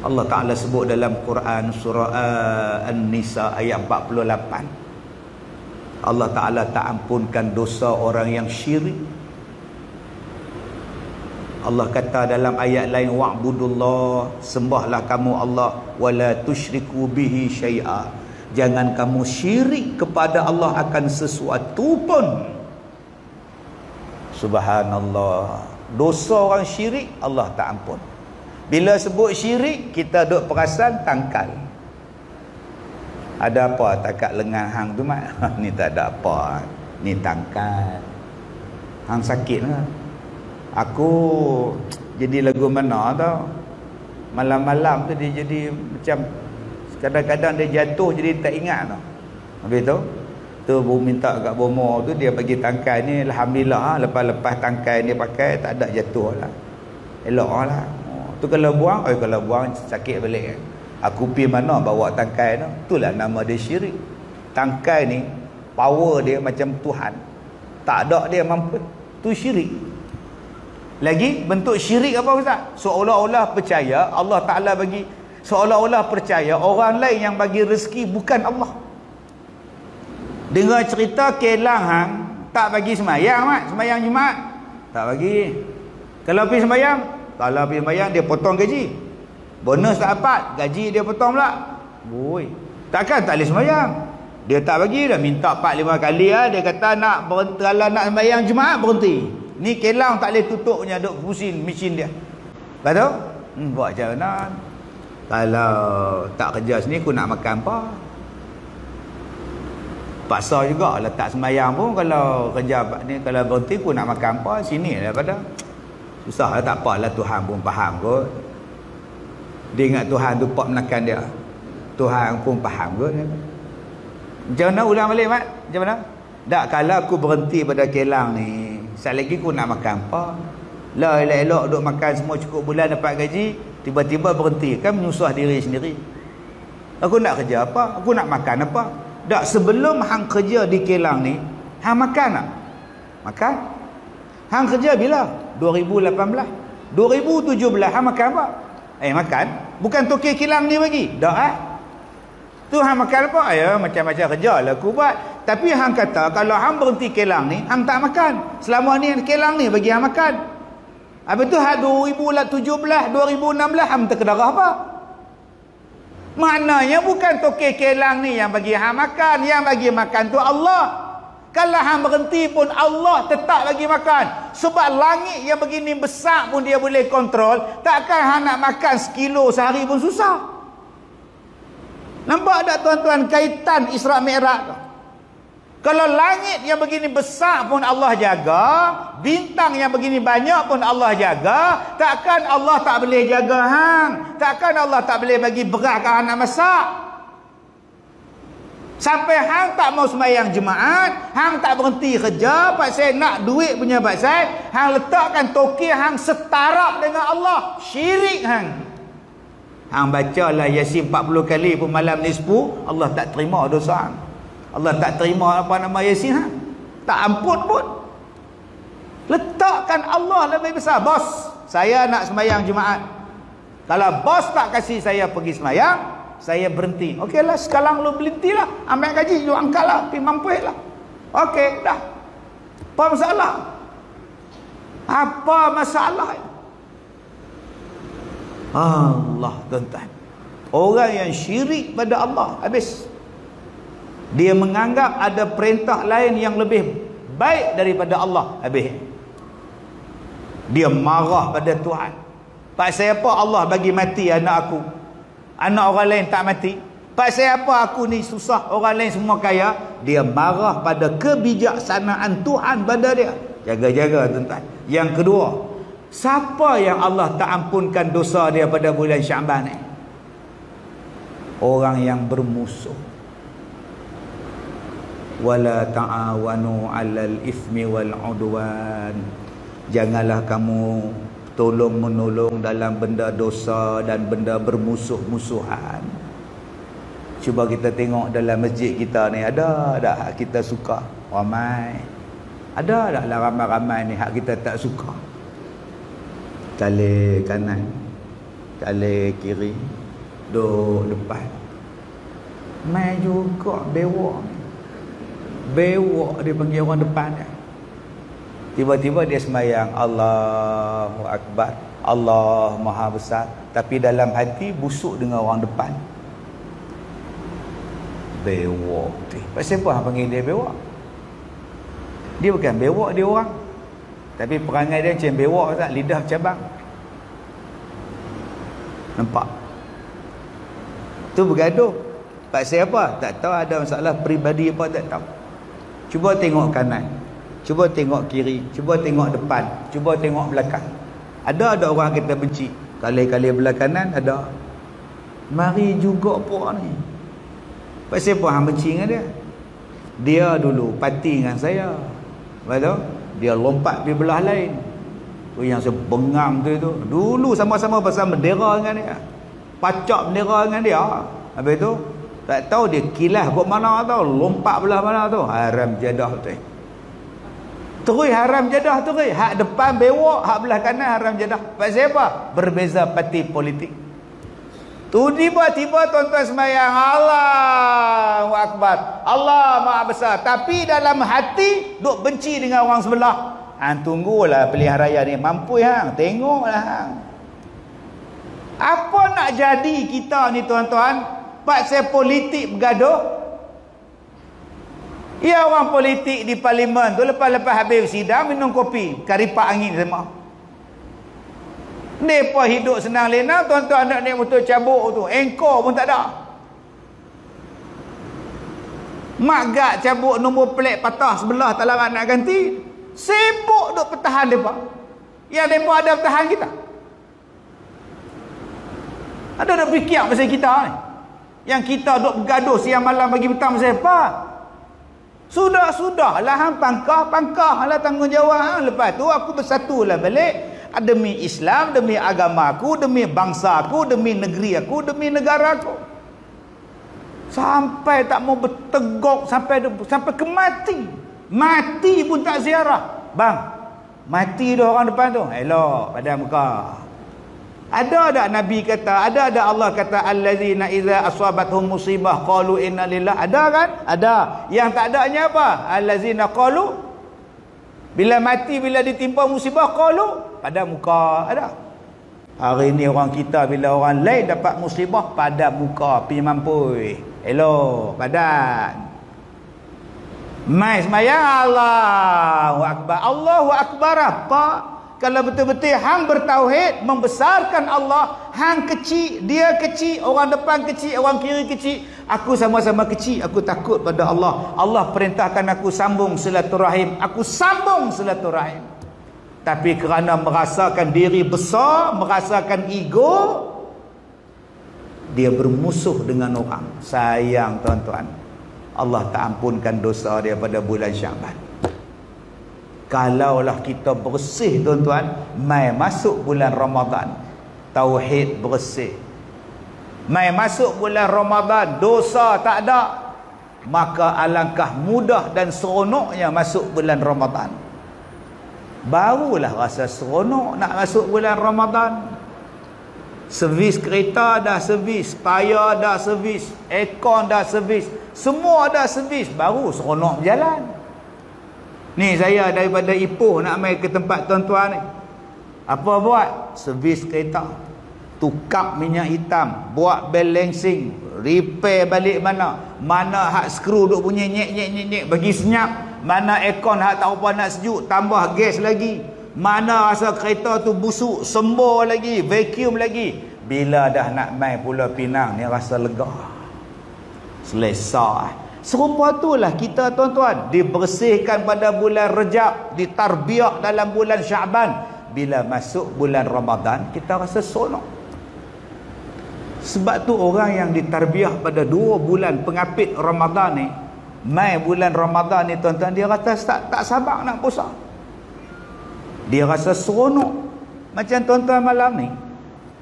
Allah Ta'ala sebut dalam Quran surah An-Nisa ayat 48. Allah Ta'ala tak ampunkan dosa orang yang syirik. Allah kata dalam ayat lain, wa'budullah, sembahlah kamu Allah, wala tusyriku bihi syai'a, jangan kamu syirik kepada Allah akan sesuatu pun. Subhanallah. Dosa orang syirik Allah tak ampun. Bila sebut syirik, kita duk perasan tangkal. Ada apa takat lengan hang tu mat? Ni tak ada apa, ni tangkal. Hang sakit ke? Aku jadi lagu mana tau, malam-malam tu dia jadi macam, kadang-kadang dia jatuh jadi tak ingat tau. Habis tu baru minta kat bomo tu, dia bagi tangkai ni. Alhamdulillah, lepas-lepas tangkai dia pakai tak ada jatuh lah, elok lah. Tu kalau buang, kalau buang sakit balik. Aku pergi mana bawa tangkai tu, itulah nama dia syirik. Tangkai ni power dia macam Tuhan, tak ada dia mampu, tu syirik. Lagi bentuk syirik apa Ustaz? Seolah-olah percaya Allah Ta'ala bagi, seolah-olah percaya orang lain yang bagi rezeki bukan Allah. Dengar cerita Kelang hang tak bagi semayang mat, semayang Jumaat tak bagi. Kalau pergi semayang, kalau pergi semayang dia potong gaji. Bonus tak dapat, gaji dia potong pula. Boy, takkan tak boleh semayang. Dia tak bagi dah, minta 4-5 kali lah. Dia kata nak berhenti, kalau nak sembahyang Jumaat berhenti. Ni Kelang tak boleh tutup punya, duk pusing mesin dia. Lepas tu buat macam mana? Kalau tak kerja sini aku nak makan apa? Paksa juga letak sembahyang pun. Kalau kerja ni, kalau berhenti aku nak makan apa? Sini daripada susah lah. Tak apalah, Tuhan pun faham kot. Dia ingat Tuhan tu pak menekan dia. Tuhan pun faham kot. Macam mana ulang balik Mat? Macam mana? Tak, kalau aku berhenti pada Kelang ni, sekali lagi aku nak makan apa? Lah elok-elok duk makan semua cukup bulan dapat gaji, tiba-tiba berhenti, kan menyusah diri sendiri. Aku nak kerja apa? Aku nak makan apa? Tak, sebelum hang kerja di Kelang ni, hang makan tak? Makan? Hang kerja bila? 2018. 2017 hang makan apa? Makan. Bukan Tokek Kelang ni bagi. Tak tu hang makan apa? Macam-macam kerja lah aku buat. Tapi hang kata kalau hang berhenti Kelang ni, hang tak makan. Selama ni Kelang ni bagi hang makan. Habis tu 2017, 2016 hang terkedarah apa? Maknanya bukan Tokek Kelang ni yang bagi hang makan. Yang bagi makan tu Allah. Kalau hang berhenti pun Allah tetap bagi makan. Sebab langit yang begini besar pun dia boleh kontrol. Takkan hang nak makan sekilo sehari pun susah. Nampak tak tuan-tuan kaitan Isra' Mi'raj tu? Kalau langit yang begini besar pun Allah jaga, bintang yang begini banyak pun Allah jaga, takkan Allah tak boleh jaga hang? Takkan Allah tak boleh bagi beras ke hang nak masak? Sampai hang tak mau sembahyang Jumaat, hang tak berhenti kerja pasal nak duit punya pasal, hang letakkan Tokek hang setarap dengan Allah. Syirik hang. Hang bacalah Yasin 40 kali pun malam nisfu, Allah tak terima dosa hang. Allah tak terima apa nama Yasin hang. Tak ampun pun. Letakkan Allah lebih besar. Bos, saya nak sembahyang Jumaat. Kalau bos tak kasih saya pergi sembahyang, saya berhenti. Okeylah, sekarang lu berhentilah. Ambil gaji lu angkatlah, pergi mampulah. Okey, dah. Apa masalah? Apa masalah? Allah, tuan-tuan. Orang yang syirik pada Allah, habis. Dia menganggap ada perintah lain yang lebih baik daripada Allah, habis. Dia marah pada Tuhan. Pasal apa Allah bagi mati anak aku? Anak orang lain tak mati. Pasal apa aku ni susah, orang lain semua kaya? Dia marah pada kebijaksanaan Tuhan pada dia. Jaga-jaga, tuan-tuan. Yang kedua, siapa yang Allah tak ampunkan dosa dia pada bulan Syaban ni? Orang yang bermusuh. Wala ta'awanu 'alal itsmi wal 'udwan. Janganlah kamu tolong menolong dalam benda dosa dan benda bermusuh-musuhan. Cuba kita tengok dalam masjid kita ni, ada tak hak kita suka? Ramai. Ada tak lah ramai-ramai ni hak kita tak suka? Kali kanan, kali kiri, duduk depan. Mai juga bewok. Bewok dia panggil orang depan dia. Tiba-tiba dia sembahyang Allahu Akbar, Allah Maha Besar, tapi dalam hati busuk dengan orang depan. Bewok tu. Pasal apa hang panggil dia bewok? Dia bukan bewok, dia orang. Tapi perangai dia macam bewok tak, lidah cabang. Nampak? Tu bergaduh. Pasal apa? Tak tahu, ada masalah peribadi apa tak tahu. Cuba tengok kanan, cuba tengok kiri, cuba tengok depan, cuba tengok belakang. Ada orang kita benci. Kali-kali belah kanan ada. Mari juga puak ni. Pasal apa hang benci dengan dia? Dia dulu parti dengan saya. Betul? Dia lompat pergi belah lain. Tu yang sebengang tu. Dulu sama-sama pasal bendera dengan dia. Pacak bendera dengan dia. Habis tu tak tahu dia kilas kok mana tau, lompat belah mana tu. Haram jadah tu. Terus haram jadah tu. Hak depan bewok, hak belah kanan haram jadah. Pasal apa? Berbeza parti politik. Tu tiba-tiba tuan-tuan sembahyang Allahu Akbar, Allah Maha Besar, tapi dalam hati duk benci dengan orang sebelah. Hang tunggulah pilihan raya ni mampu hang, tengoklah hang. Apa nak jadi kita ni tuan-tuan? Pasal politik bergaduh. Ya, orang politik di parlimen tu lepas-lepas habis sidang minum kopi, karipak angin semua. Mereka hidup senang lena, tuan-tuan nak naik motor cabuk tu, engkor pun tak ada. Mak gak cabuk nombor plate patah sebelah, tak larat nak ganti. Sibuk duk pertahan mereka. Yang mereka ada pertahan kita. Ada nak fikir pasal kita ni. Yang kita duk bergaduh siang malam bagi petang pasal apa? Sudah lah hang pangkah lah tanggungjawab hang. Lepas tu aku bersatulah balik demi Islam, demi agama aku, demi bangsa aku, demi negeri aku, demi negara aku. Sampai tak mau berteguk sampai ke mati. Mati pun tak ziarah. Bang, mati dah orang depan tu. Elok pada muka. Ada tak Nabi kata, ada Allah kata allazina idza asabathum musibah qalu inna lillahi. Ada kan? Ada. Yang tak adanya apa? Allazina qalu, bila mati, bila ditimpa musibah qalu pada muka. Ada. Hari ni orang kita bila orang lain dapat musibah pada muka, pi mampui. Elok badan. Mai semayang Allahu Akbar. Allahu Akbar apa? Kalau betul-betul hang bertauhid, membesarkan Allah, hang kecil, dia kecil, orang depan kecil, orang kiri kecil, aku sama-sama kecil, aku takut pada Allah. Allah perintahkan aku sambung silaturahim, aku sambung silaturahim. Tapi kerana merasakan diri besar, merasakan ego, dia bermusuh dengan orang. Sayang tuan-tuan, Allah tak ampunkan dosa dia pada bulan Syaban. Kalaulah kita bersih tuan-tuan, mai masuk bulan Ramadan, tauhid bersih. Mai masuk bulan Ramadan, dosa tak ada, maka alangkah mudah dan seronoknya masuk bulan Ramadan. Barulah rasa seronok nak masuk bulan Ramadan. Servis kereta dah servis, tayar dah servis, aircon dah servis, semua dah servis, baru seronok berjalan. Ni saya daripada Ipoh nak mai ke tempat tuan-tuan ni. Apa buat? Servis kereta, tukar minyak hitam, buat balancing, repair balik mana hak skru duk bunyi nyek bagi senyap, mana aircon hak tak apa nak sejuk, tambah gas lagi, mana rasa kereta tu busuk, sembur lagi, vacuum lagi. Bila dah nak mai Pulau Pinang ni rasa lega, selesa. Serupa itulah kita tuan-tuan, dibersihkan pada bulan Rejab, ditarbiah dalam bulan Syaban. Bila masuk bulan Ramadan, kita rasa seronok. Sebab tu orang yang ditarbiah pada 2 bulan pengapit Ramadan ni, mai bulan Ramadan ni tuan-tuan, dia rasa tak sabar nak puasa. Dia rasa seronok. Macam tuan-tuan malam ni,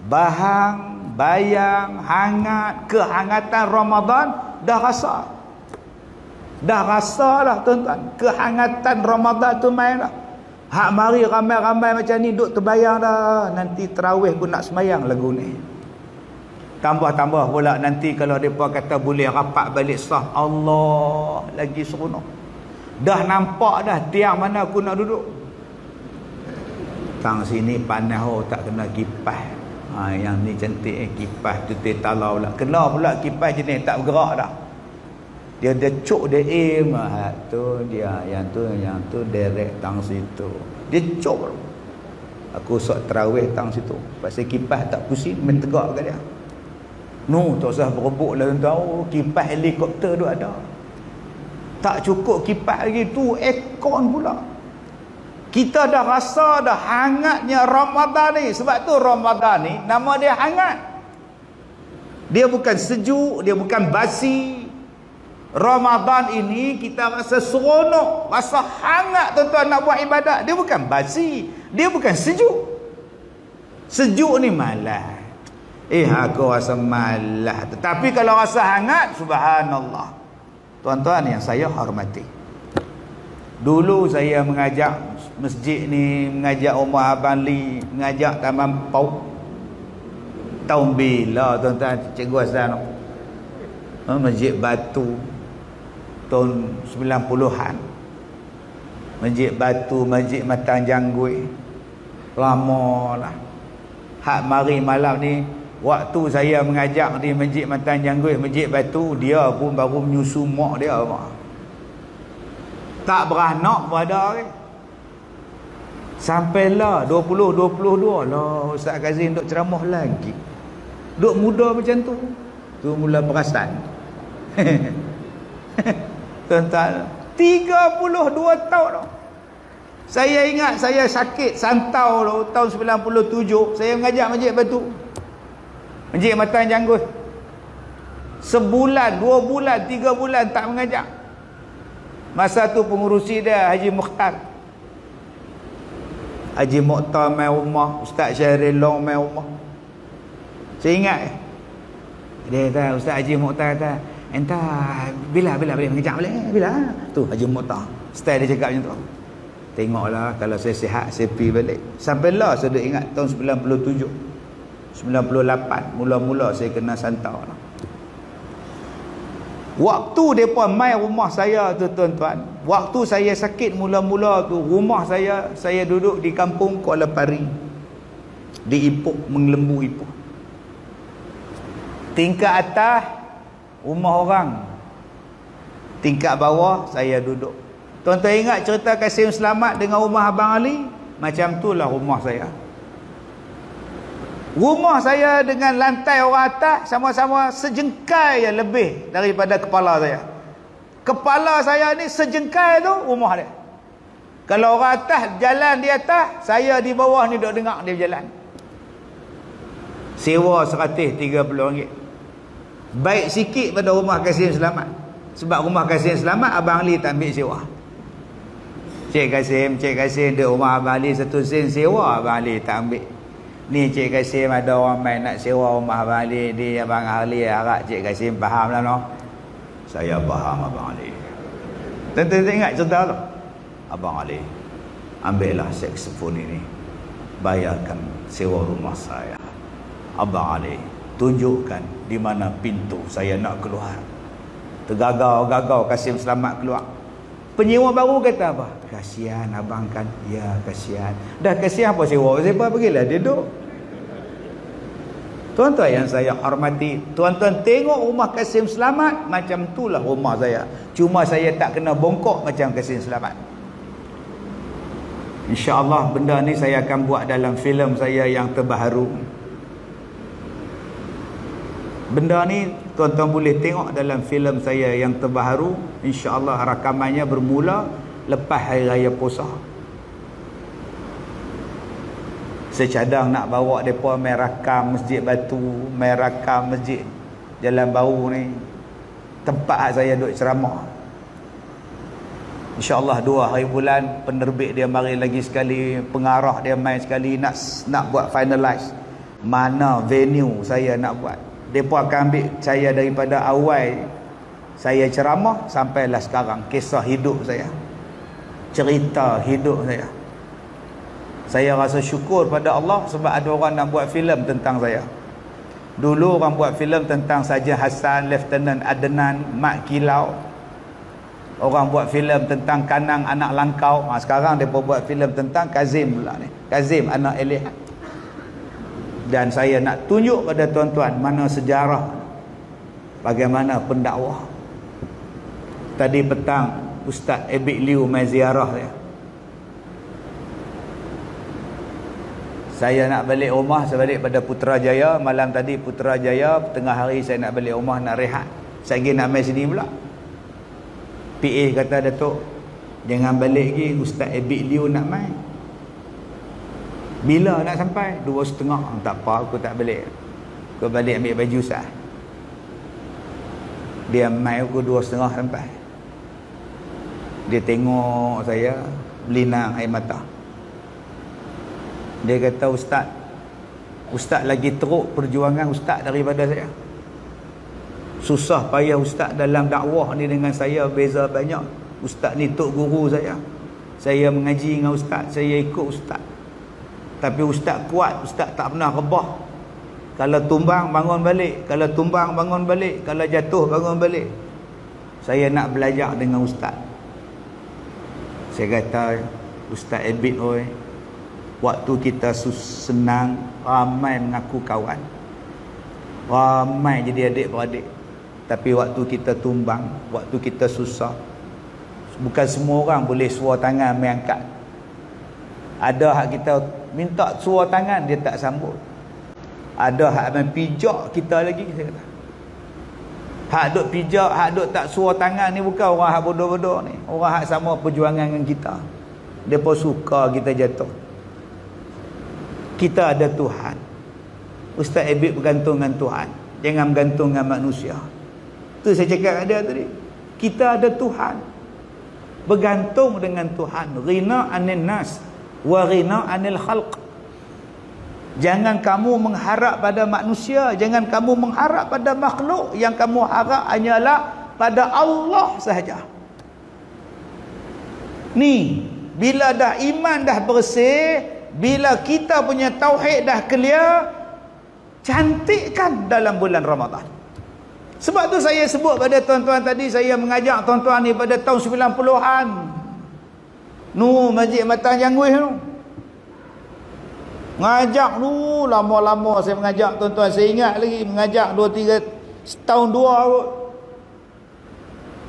bahang, bayang, hangat, kehangatan Ramadan dah rasa. Dah rasa lah tuan-tuan, kehangatan Ramadan tu main lah. Hak mari ramai-ramai macam ni duk terbayang dah, nanti tarawih pun nak semayang lagu ni. Tambah-tambah pula nanti kalau mereka kata boleh rapat balik sah, Allah, lagi seronok. Dah nampak dah tiang mana aku nak duduk. Tang sini panas, oh tak kena kipas. Yang ni cantik kipas tu talau pula. Kena pula kipas jenis tak bergerak dah. Dia cuk, dia aim tu, dia yang tu direct tang situ. Dia cuk. Aku sok tarawih tang situ. Pasal kipas tak pusing, main tegak kat dia. No, tak usah berebut lah tahu, kipas helikopter tu ada. Tak cukup kipas lagi tu, aircon pula. Kita dah rasa dah hangatnya Ramadan ni. Sebab tu Ramadan ni nama dia hangat. Dia bukan sejuk, dia bukan basi. Ramadan ini kita rasa seronok, rasa hangat tuan-tuan nak buat ibadat. Dia bukan basi, dia bukan sejuk. Sejuk ni malas. Aku rasa malas. Tetapi kalau rasa hangat, subhanallah. Tuan-tuan yang saya hormati, dulu saya mengajak masjid ni, mengajak rumah Abang Li, mengajak Taman Pau. Tahun bila tuan-tuan, Cikgu Hassan? Masjid Batu tahun 90-an. Masjid Batu, Masjid Matang Janggui, lama lah. Hak mari malam ni, waktu saya mengajak di Masjid Matang Janggui, Masjid Batu, dia pun baru menyusu mak dia. Tak beranak pun ada ke. Sampailah 20-22 lah Ustaz Kazim duk ceramah lagi. Duk muda macam tu. Tu mula perasan. Tuan-tuan, 32 tahun dah. Saya ingat saya sakit santau lah, tahun 97. Saya mengajar Masjid Batu, Masjid Matan Janggut. Sebulan, 2 bulan, 3 bulan tak mengajar. Masa tu pengurusi dia Haji Mukhtar. Haji Mukhtar main rumah, Ustaz Syahril Long main rumah. Saya ingat dia kata, Ustaz Haji Mukhtar kata, entah bila boleh mengajar boleh? Bila? Tu Haji Mukhtar. Style dia cakap macam tu. Tengoklah kalau saya sihat saya pergi balik. Sampailah saya dah ingat tahun 97, 98 mula-mula saya kena santau lah. Waktu mereka mai rumah saya tu tuan-tuan, waktu saya sakit mula-mula tu, rumah saya duduk di kampung Kuala Pari, di Ipoh, Menglembu Ipoh. Tingkat atas rumah orang, tingkat bawah saya duduk. Tuan-tuan ingat cerita Kasim Selamat dengan rumah Abang Ali? Macam itulah rumah saya. Rumah saya dengan lantai orang atas sama-sama sejengkai yang lebih daripada kepala saya. Kepala saya ni sejengkai tu rumah dia. Kalau orang atas jalan di atas, saya di bawah ni duk dengar dia berjalan. Sewa RM130. Baik sikit pada rumah Kasim Selamat. Sebab rumah Kasim Selamat Abang Ali tak ambil sewa. Cik Kasim dia rumah Abang Ali 1 sen sewa, Abang Ali tak ambil. Ni Cik Kasim ada orang main nak sewa rumah Abang Ali, di Abang Ali harap Cik Kasim faham lah no. Saya faham Abang Ali. Tentu ingat cerita tu. Abang Ali, ambillah saksofon ini, bayarkan sewa rumah saya. Abang Ali, tunjukkan di mana pintu saya nak keluar. Tergagau-gagau Kasim Selamat keluar. Penyewa baru kata apa? Kasihan abang kan. Ya kasihan. Dah kasihan apa sewa? Siapa pergilah dia duduk. Tuan-tuan yang saya hormati, tuan-tuan tengok rumah Kasim Selamat, macam itulah rumah saya. Cuma saya tak kena bongkok macam Kasim Selamat. InsyaAllah benda ni saya akan buat dalam filem saya yang terbaru. Benda ni tuan-tuan boleh tengok dalam filem saya yang terbaru. InsyaAllah rakamannya bermula lepas Hari Raya Puasa. Saya cadang nak bawa mereka main rakam Masjid Batu, main rakam Masjid Jalan Baru ni, tempat saya duduk ceramah. InsyaAllah 2 hari bulan penerbit dia mari lagi sekali, pengarah dia main sekali, nak buat finalize mana venue saya nak buat. Mereka akan ambil saya daripada awal saya ceramah sampailah sekarang, kisah hidup saya, cerita hidup saya. Saya rasa syukur pada Allah sebab ada orang nak buat filem tentang saya. Dulu orang buat filem tentang Saja Hassan, Lieutenant Adnan, Mak Kilau. Orang buat filem tentang Kanang anak Langkau. Sekarang mereka buat filem tentang Kazim pula ni. Kazim anak Elihat. Dan saya nak tunjuk pada tuan-tuan mana sejarah, bagaimana pendakwah. Tadi petang Ustaz Ebik Liu mai ziarah saya nak balik rumah. Saya balik pada Putrajaya malam tadi. Putrajaya tengah hari saya nak balik rumah, nak rehat. Saya pergi nak mai sini pula. PA kata, Datuk jangan balik lagi, Ustaz Ebik Liu nak mai. Bila nak sampai? 2:30. Tak apa, aku tak balik. Aku balik ambil baju sah. Dia mai aku 2:30 sampai. Dia tengok saya berlinang air mata. Dia kata, Ustaz lagi teruk perjuangan Ustaz daripada saya. Susah payah Ustaz dalam dakwah ni dengan saya beza banyak. Ustaz ni tok guru saya. Saya mengaji dengan Ustaz, saya ikut Ustaz. Tapi Ustaz kuat, Ustaz tak pernah rebah. Kalau tumbang bangun balik, kalau tumbang bangun balik, kalau jatuh bangun balik. Saya nak belajar dengan Ustaz. Saya kata, Ustaz Ebit oi, waktu kita senang, ramai mengaku kawan, ramai jadi adik-beradik. Tapi waktu kita tumbang, waktu kita susah, Bukan semua orang boleh suar tangan main angkat. Ada hak kita minta suar tangan, dia tak sambut. Ada hak main pijak kita lagi, saya kata. Hak duk pijak, hak duk tak suar tangan ni bukan orang hak bodoh-bodoh ni. Orang hak sama perjuangan dengan kita. Depa suka kita jatuh. Kita ada Tuhan. Ustaz Ebit bergantung dengan Tuhan. Jangan bergantung dengan manusia. Tu saya cakap ada tadi. Kita ada Tuhan. Bergantung dengan Tuhan. Ghina anin nas wa ghina anil khalq. Jangan kamu mengharap pada manusia, jangan kamu mengharap pada makhluk. Yang kamu harap hanyalah pada Allah sahaja. Ni, bila dah iman dah bersih, bila kita punya tauhid dah clear, cantikkan dalam bulan Ramadan. Sebab tu saya sebut pada tuan-tuan tadi, saya mengajak tuan-tuan ni pada tahun 90-an. Masjid Matan Jangwih tu. Ngajak dulu, lama-lama saya mengajak tuan-tuan. Saya ingat lagi, mengajak 2-3 setahun 2 kot.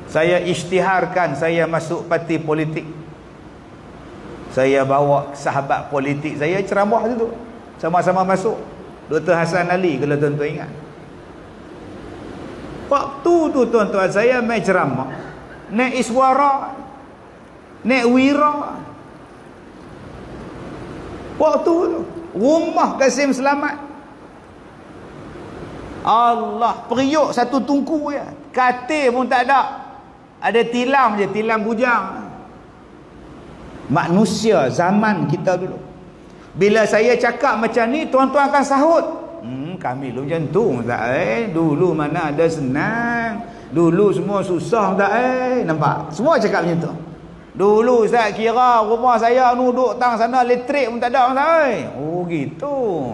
Saya isytiharkan saya masuk parti politik. Saya bawa sahabat politik saya ceramah situ. Sama-sama masuk. Dr. Hassan Ali, kalau tuan-tuan ingat. Waktu tu tuan-tuan saya main ceramah. Naik Iswara, naik Wira. Waktu tu rumah Kasim Selamat, Allah, periuk satu tungku ya. Katil pun tak ada. Ada tilam je, tilam bujang. Manusia zaman kita dulu. Bila saya cakap macam ni, tuan-tuan akan sahut. Kami dulu macam tu tak dulu mana ada senang. Dulu semua susah tak nampak. Semua cakap macam tu. Dulu Ustaz kira rumah saya duduk tang sana elektrik pun tak ada Ustaz. Oh gitu.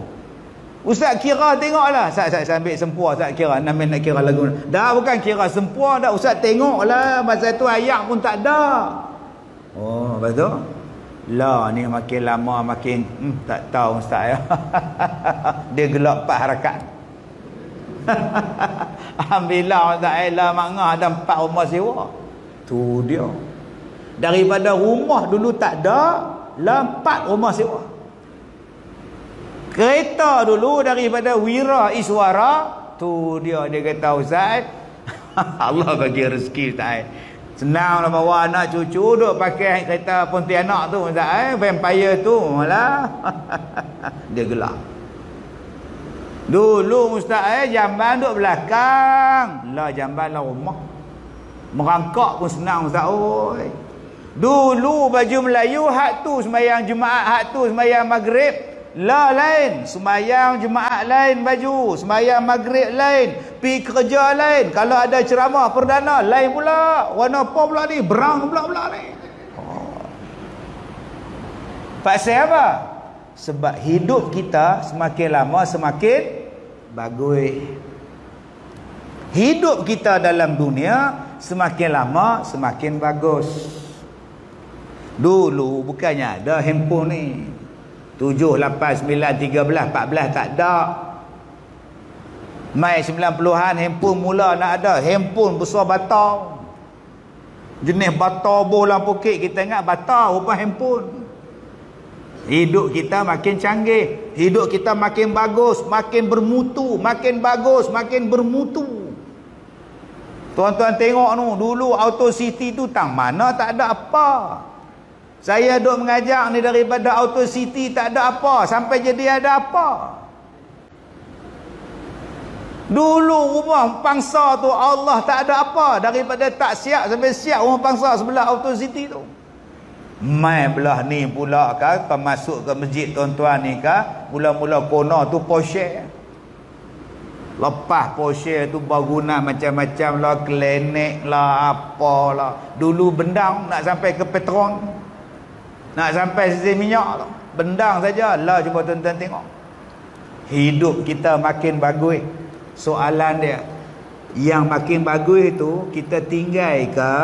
Ustaz kira tengoklah. Ustaz ambil sempua Ustaz kira. Nak kira lagu. Dah bukan kira sempua dah. Ustaz tengoklah. Masa tu ayat pun tak ada. Oh betul. Lah ni makin lama makin tak tahu Ustaz ya. Dia gelap 4 harakat. Alhamdulillah Ustaz lah makna ada 4 rumah sewa. Tu dia. Daripada rumah dulu tak ada, lah 4 rumah sewa. Kereta dulu daripada Wira Iswara, tu dia kata Ustaz. Allah bagi rezeki Ustaz. Senang lah bawa anak cucu duk pakai kereta Pontianak tu Ustaz vampire tu malah. Dia gelap. Dulu Ustaz jamban duk belakang. Lah jamban lah rumah. Merangkak pun senang Ustaz oi. Dulu baju Melayu hak tu sembahyang Jumaat, hak tu sembahyang Maghrib. Lah lain, sembahyang Jumaat lain baju, sembahyang Maghrib lain, pi kerja lain. Kalau ada ceramah perdana lain pula. Warna apa pula ni? Berang pula ni. Pasal apa? Sebab hidup kita semakin lama semakin bagus. Hidup kita dalam dunia semakin lama semakin bagus. Dulu bukannya ada handphone ni 7, 8, 9, 13, 14 tak ada. Mai 90-an handphone mula nak ada. Handphone besar batang. Jenis batang bola pokok. Kita ingat batang rupa handphone. Hidup kita makin canggih. Hidup kita makin bagus, makin bermutu, makin bagus, makin bermutu. Tuan-tuan tengok tu, dulu Auto City tu tang mana tak ada apa. Saya duk mengajak ni daripada Auto City tak ada apa sampai jadi ada apa. Dulu rumah pangsa tu Allah tak ada apa, daripada tak siap sampai siap rumah pangsa sebelah Auto City tu. Mai belah ni pula kan, kau masuk ke masjid tuan-tuan ni kan, mula-mula kona tu Porsche. Lepas Porsche tu berguna macam-macam lah, klinik lah, apalah. Dulu bendang nak sampai ke Petron. Nak sampai sisi minyak tu, bendang saja lah. Cuba tuan-tuan tengok. Hidup kita makin bagus. Soalan dia, yang makin bagus itu kita tinggal ke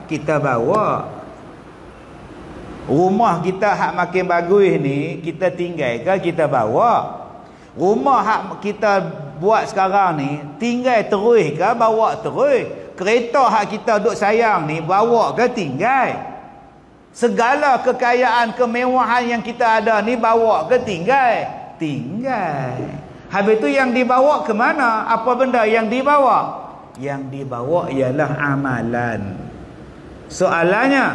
kita bawa? Rumah kita hak makin bagus ni kita tinggal ke kita bawa? Rumah hak kita buat sekarang ni tinggal terus ke bawa terus? kereta hak kita duk sayang ni bawa ke tinggal? Segala kekayaan, kemewahan yang kita ada ni bawa ke tinggal? Tinggal. Habis tu yang dibawa ke mana? Apa benda yang dibawa? Yang dibawa ialah amalan. Soalannya,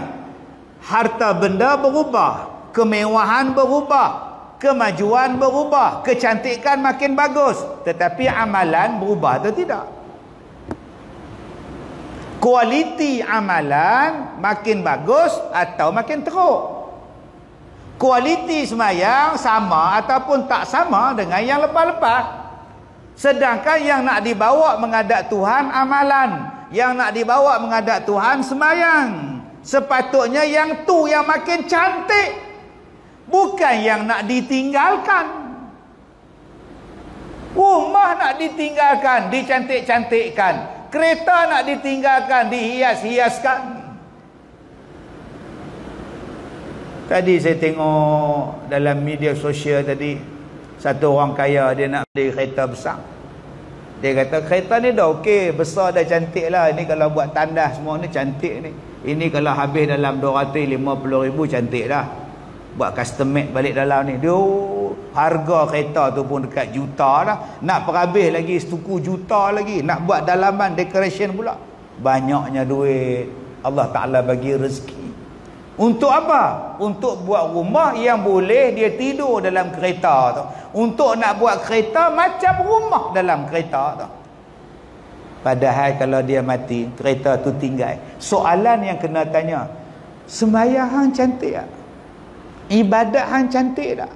harta benda berubah, kemewahan berubah, kemajuan berubah, kecantikan makin bagus, tetapi amalan berubah atau tidak? Kualiti amalan makin bagus atau makin teruk? Kualiti sembahyang sama ataupun tak sama dengan yang lepas-lepas? Sedangkan yang nak dibawa menghadap Tuhan amalan, yang nak dibawa menghadap Tuhan sembahyang. Sepatutnya yang tu yang makin cantik, bukan yang nak ditinggalkan. Rumah nak ditinggalkan, dicantik-cantikkan. Kereta nak ditinggalkan, dihias-hiaskan. Tadi saya tengok dalam media sosial tadi, satu orang kaya dia nak beli kereta besar. Dia kata kereta ni dah okey, besar dah cantik lah. Ini kalau buat tandas semua ni cantik ni. Ini kalau habis dalam 250,000 cantik dah. Buat custom made balik dalam ni. Dia harga kereta tu pun dekat juta dah. Nak perhabis lagi setuku juta lagi. Nak buat dalaman decoration pula. Banyaknya duit. Allah Ta'ala bagi rezeki. Untuk apa? Untuk buat rumah yang boleh dia tidur dalam kereta tu. Untuk nak buat kereta macam rumah dalam kereta tu. Padahal kalau dia mati, kereta tu tinggal. Soalan yang kena tanya, sembahyang hang cantik tak? Ibadat hang cantik tak?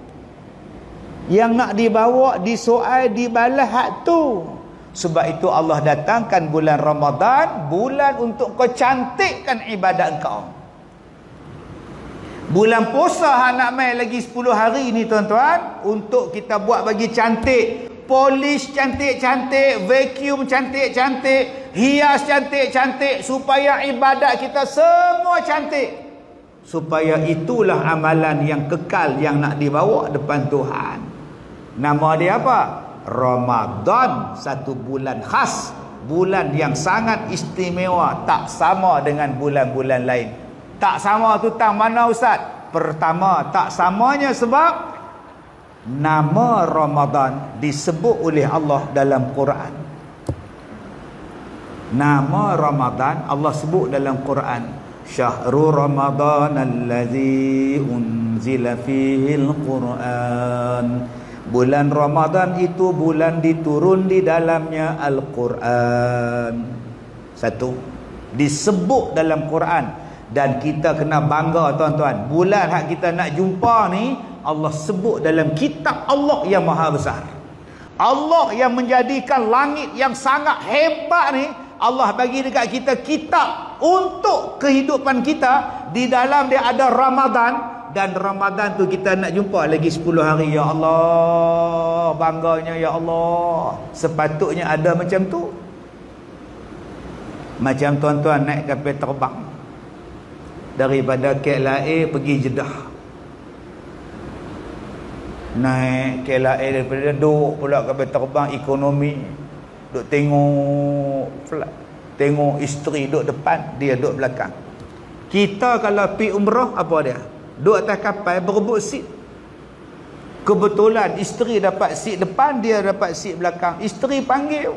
Yang nak dibawa, disoal, dibalas hak tu. Sebab itu Allah datangkan bulan Ramadan, bulan untuk kau cantikkan ibadat kau. Bulan puasa hang nak main lagi 10 hari ni tuan-tuan, untuk kita buat bagi cantik, polish cantik-cantik, vacuum cantik-cantik, hias cantik-cantik, supaya ibadat kita semua cantik. Supaya itulah amalan yang kekal yang nak dibawa depan Tuhan. Nama dia apa? Ramadan, satu bulan khas, bulan yang sangat istimewa, tak sama dengan bulan-bulan lain. Tak sama tu tang mana ustaz? Pertama, tak samanya sebab nama Ramadan disebut oleh Allah dalam Quran. Nama Ramadan Allah sebut dalam Quran. Syahrul Ramadan allazi unzila fihi al-Quran. Bulan Ramadan itu bulan diturun di dalamnya Al-Quran. Satu, disebut dalam Quran. Dan kita kena bangga tuan-tuan, bulan hak kita nak jumpa ni Allah sebut dalam kitab Allah yang maha besar. Allah yang menjadikan langit yang sangat hebat ni, Allah bagi dekat kita kitab untuk kehidupan kita. Di dalam dia ada Ramadan, dan Ramadan tu kita nak jumpa lagi 10 hari. Ya Allah, bangganya ya Allah. Sepatutnya ada macam tu. Macam tuan-tuan naik kapal terbang daripada KLIA pergi Jeddah. Naik KLIA daripada duduk pula kapal terbang ekonomi, duduk tengok flight, tengok isteri duduk depan, dia duduk belakang. Kita kalau pergi umrah apa dia? Duduk atas kapal berebut seat. Kebetulan isteri dapat seat depan, dia dapat seat belakang. Isteri panggil,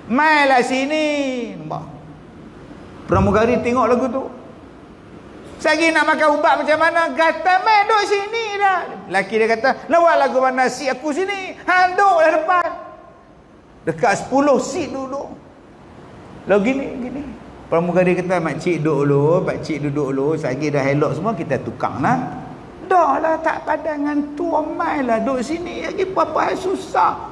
"Mailah sini." Nampak? Pramugari tengok lagu tu. Saya nak makan ubat macam mana? Kata, "Mai duduk sini dah." Laki dia kata, "Nak buat lagu mana? Seat aku sini." "Hang duduk dah depan." Dekat 10 seat duduk. Lalu gini. Pramugari kata, "Makcik duduk dulu, pakcik duduk dulu. Sagi dah elok semua, kita tukar lah." "Dah lah, tak padan dengan tu. Mai lah duduk sini. Lagi apa-apa susah."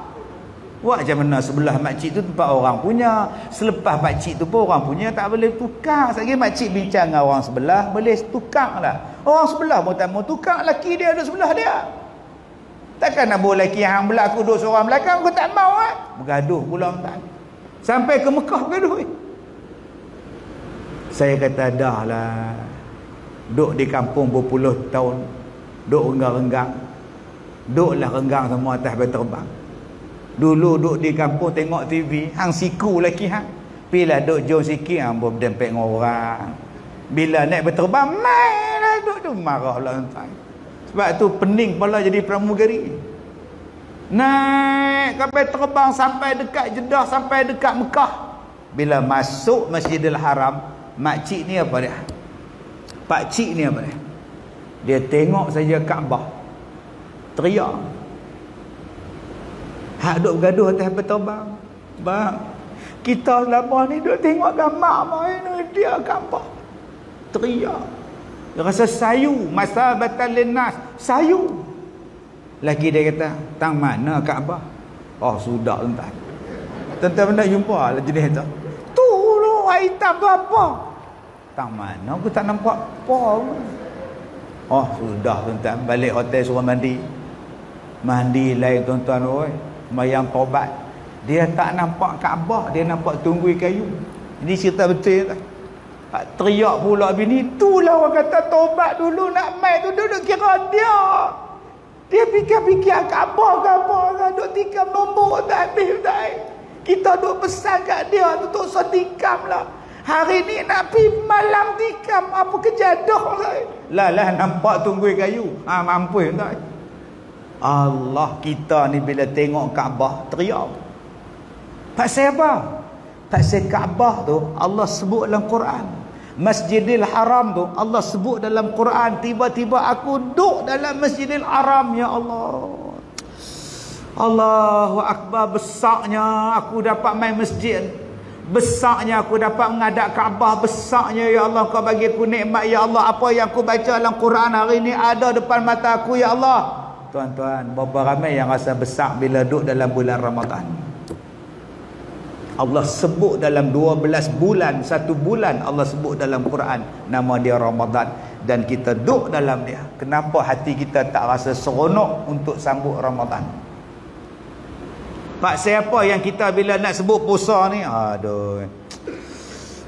Buat macam mana sebelah makcik tu tempat orang punya, selepas makcik tu pun orang punya, tak boleh tukar. Sagi makcik bincang dengan orang sebelah, boleh tukar lah. Orang sebelah pun tak mau tukar, laki dia duduk sebelah dia. Takkan nak bawa laki yang belah aku duduk seorang belakang, aku tak mau kan? Bergaduh pula tak. Sampai ke Mekah bergaduh. Saya kata dah lah, duduk di kampung berpuluh tahun, duduk renggang-renggang, duduklah renggang semua atas terbang. Dulu duduk di kampung tengok TV, hang siku laki hang. Pilah duk jom sikit ambo berdempet dengan orang. Bila naik berterbang mainlah duk tu marahlah tuan. Sebab tu pening kepala jadi pramugari. Naik sampai terbang sampai dekat Jeddah, sampai dekat Mekah. Bila masuk Masjidil Haram, makcik ni apa dia? Pakcik ni apa dia? Dia tengok saja Kaabah, teriak. Hak duk bergaduh atas terbang. Bang, kita selama ni duk tengok gambar main dia Kaabah. Teriak. Dia rasa sayu, masa batal linnas, sayu. Lagi dia kata, tang mana Kaabah? Oh, sudah tuan. Tuan-tuan pernah jumpa lah jenis tu. Tu lu hitam tu apa? Tang mana aku tak nampak apa. Oh, sudah tuan-tuan, balik hotel suruh mandi. Mandi lain tuan-tuan oi. Sembahyang taubat. Dia tak nampak Kaabah, dia nampak tunggui kayu. Ini cerita betul tak? Teriak pula bini, itulah orang kata taubat dulu nak mai tu duduk kira dia. Dia fikir-fikir Kaabah duk tikam nombor tak habis tak. Kita duk pesan kat dia tu setikam lah. Hari ni nak pergi malam tikam apa kejadah lah nampak tunggui kayu. Mampu tak. Allah, kita ni bila tengok Kaabah teriak. Pasal apa? Pasal Kaabah tu Allah sebut dalam Quran. Masjidil Haram tu Allah sebut dalam Quran. Tiba-tiba aku duduk dalam Masjidil Haram, ya Allah. Allahu Akbar, besarnya aku dapat main masjid. Besarnya aku dapat menghadap Kaabah. Besarnya ya Allah, kau bagi aku nikmat ya Allah. Apa yang aku baca dalam Quran hari ni ada depan mata aku ya Allah. Tuan-tuan, berapa ramai yang rasa besar bila duduk dalam bulan Ramadan. Allah sebut dalam 12 bulan, 1 bulan Allah sebut dalam Quran nama dia Ramadan, dan kita duduk dalam dia. Kenapa hati kita tak rasa seronok untuk sambut Ramadan? Pak, siapa yang kita bila nak sebut puasa ni, aduh,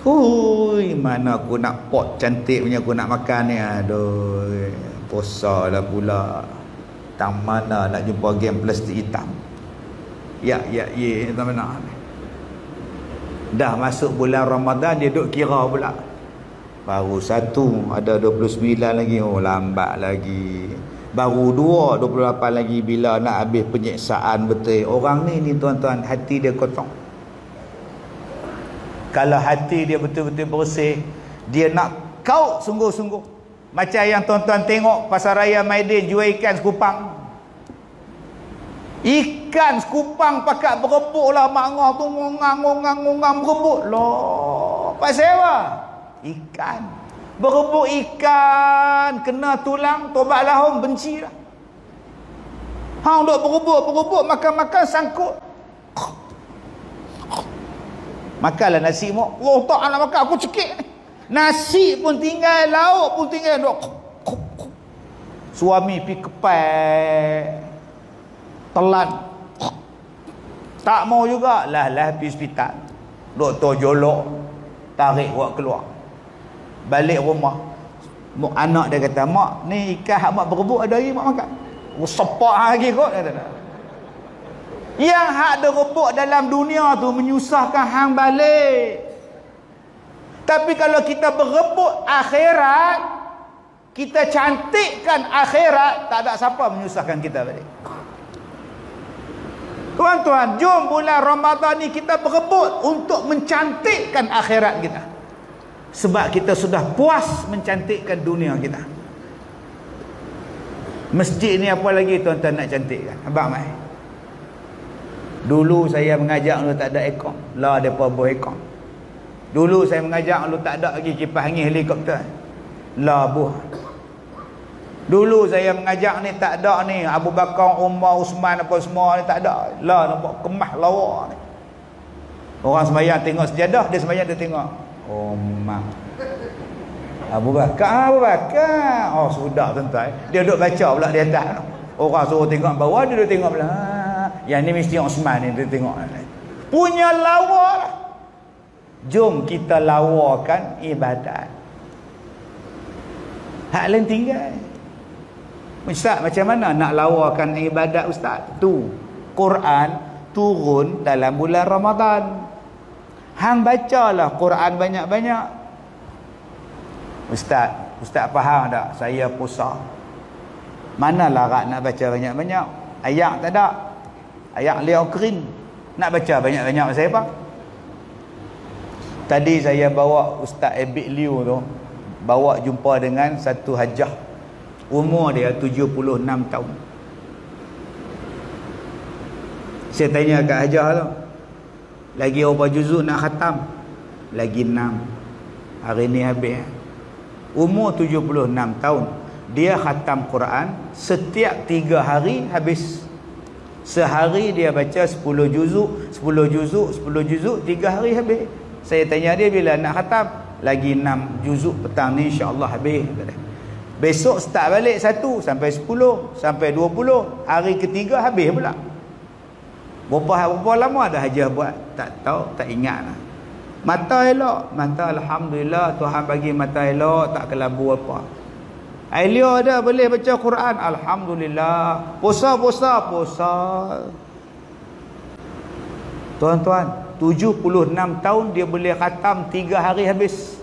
hui, mana aku nak pot cantik punya aku nak makan ni, aduh, puasa lah pula. Tang mana nak jumpa game plastik hitam. Ya, tak mana. Dah masuk bulan Ramadan dia duk kira pula. Baru 1, ada 29 lagi. Oh, lambat lagi. Baru 2, 28 lagi. Bila nak habis penyiksaan betul. Orang ni tuan-tuan, hati dia kosong. Kalau hati dia betul-betul bersih, dia nak kau sungguh-sungguh. Macam yang tuan-tuan tengok pasar raya Maidin jual ikan sekupang. Ikan sekupang pakat berebut lah, mak ngah tu ngongang berebut lah. Pasal apa? Ikan berebut, ikan kena tulang, tobat lahum, benci lah. Hang duk berebut makan sangkut. Makanlah nasi mak. Oh, tak nak makan, aku cekik. Nasi pun tinggal, lauk pun tinggal. Duk. Suami pergi kepai, telan, tak mau juga lah pergi hospital. Doktor jolok, tarik buat keluar. Balik rumah, anak dia kata, mak ni ikan hak mak berebut ada lagi mak makan. Sepak lagi kot. Yang hak dia rebut dalam dunia tu menyusahkan hang balik. Tapi kalau kita berebut akhirat, kita cantikkan akhirat, tak ada siapa menyusahkan kita balik. Tuan-tuan, jom bulan Ramadan ni kita berebut untuk mencantikkan akhirat kita. Sebab kita sudah puas mencantikkan dunia kita. Masjid ni apa lagi tuan-tuan nak cantikkan? Abang mai. Dulu saya mengajak lu tak ada aircon. Lah depa buh aircon. Dulu saya mengajak lu tak ada lagi kipas angin helikopter. Lah buh. Dulu saya mengajak ni tak ada ni Abu Bakar, Umar, Usman apa semua ni tak ada. Lah nampak kemah lawa ni. Orang sembahyang tengok sejadah, dia sembahyang dia tengok. Oh mak. Abu Bakar. Oh sudah tuan-tuan. Dia duduk baca pula di atas. Orang suruh tengok bawah, dia duduk tengok pula. Yang ni mesti Osman ni dia tengok. Punya lawa lah. Jom kita lawakan ibadat. Hak lain tinggal. Ustaz, macam mana nak lawakan ibadat Ustaz? Tu Quran turun dalam bulan Ramadan. Hang bacalah Quran banyak-banyak. Ustaz faham tak? Saya puasa. Mana larat nak baca banyak-banyak? Ayat tak ada. Ayat liau kering. Nak baca banyak-banyak saya apa? Tadi saya bawa Ustaz Ebik Liu tu, bawa jumpa dengan satu hajah. Umur dia 76 tahun. Saya tanya kat hajah tu, lagi berapa juzuk nak khatam? Lagi 6. Hari ni habis. Umur 76 tahun. Dia khatam Quran setiap 3 hari habis. Sehari dia baca 10 juzuk, 10 juzuk, 10 juzuk, 3 hari habis. Saya tanya dia bila nak khatam? Lagi 6 juzuk petang ni insya-Allah habis. Besok start balik 1 sampai 10 sampai 20. Hari ketiga habis pula. Berapa lama dah hajah buat? Tak tahu, tak ingat lah. Mata elok, mata alhamdulillah Tuhan bagi mata elok, tak kelabu apa. Elok dah boleh baca Quran, alhamdulillah. Puasa. Tuan-tuan, 76 tahun dia boleh khatam 3 hari habis.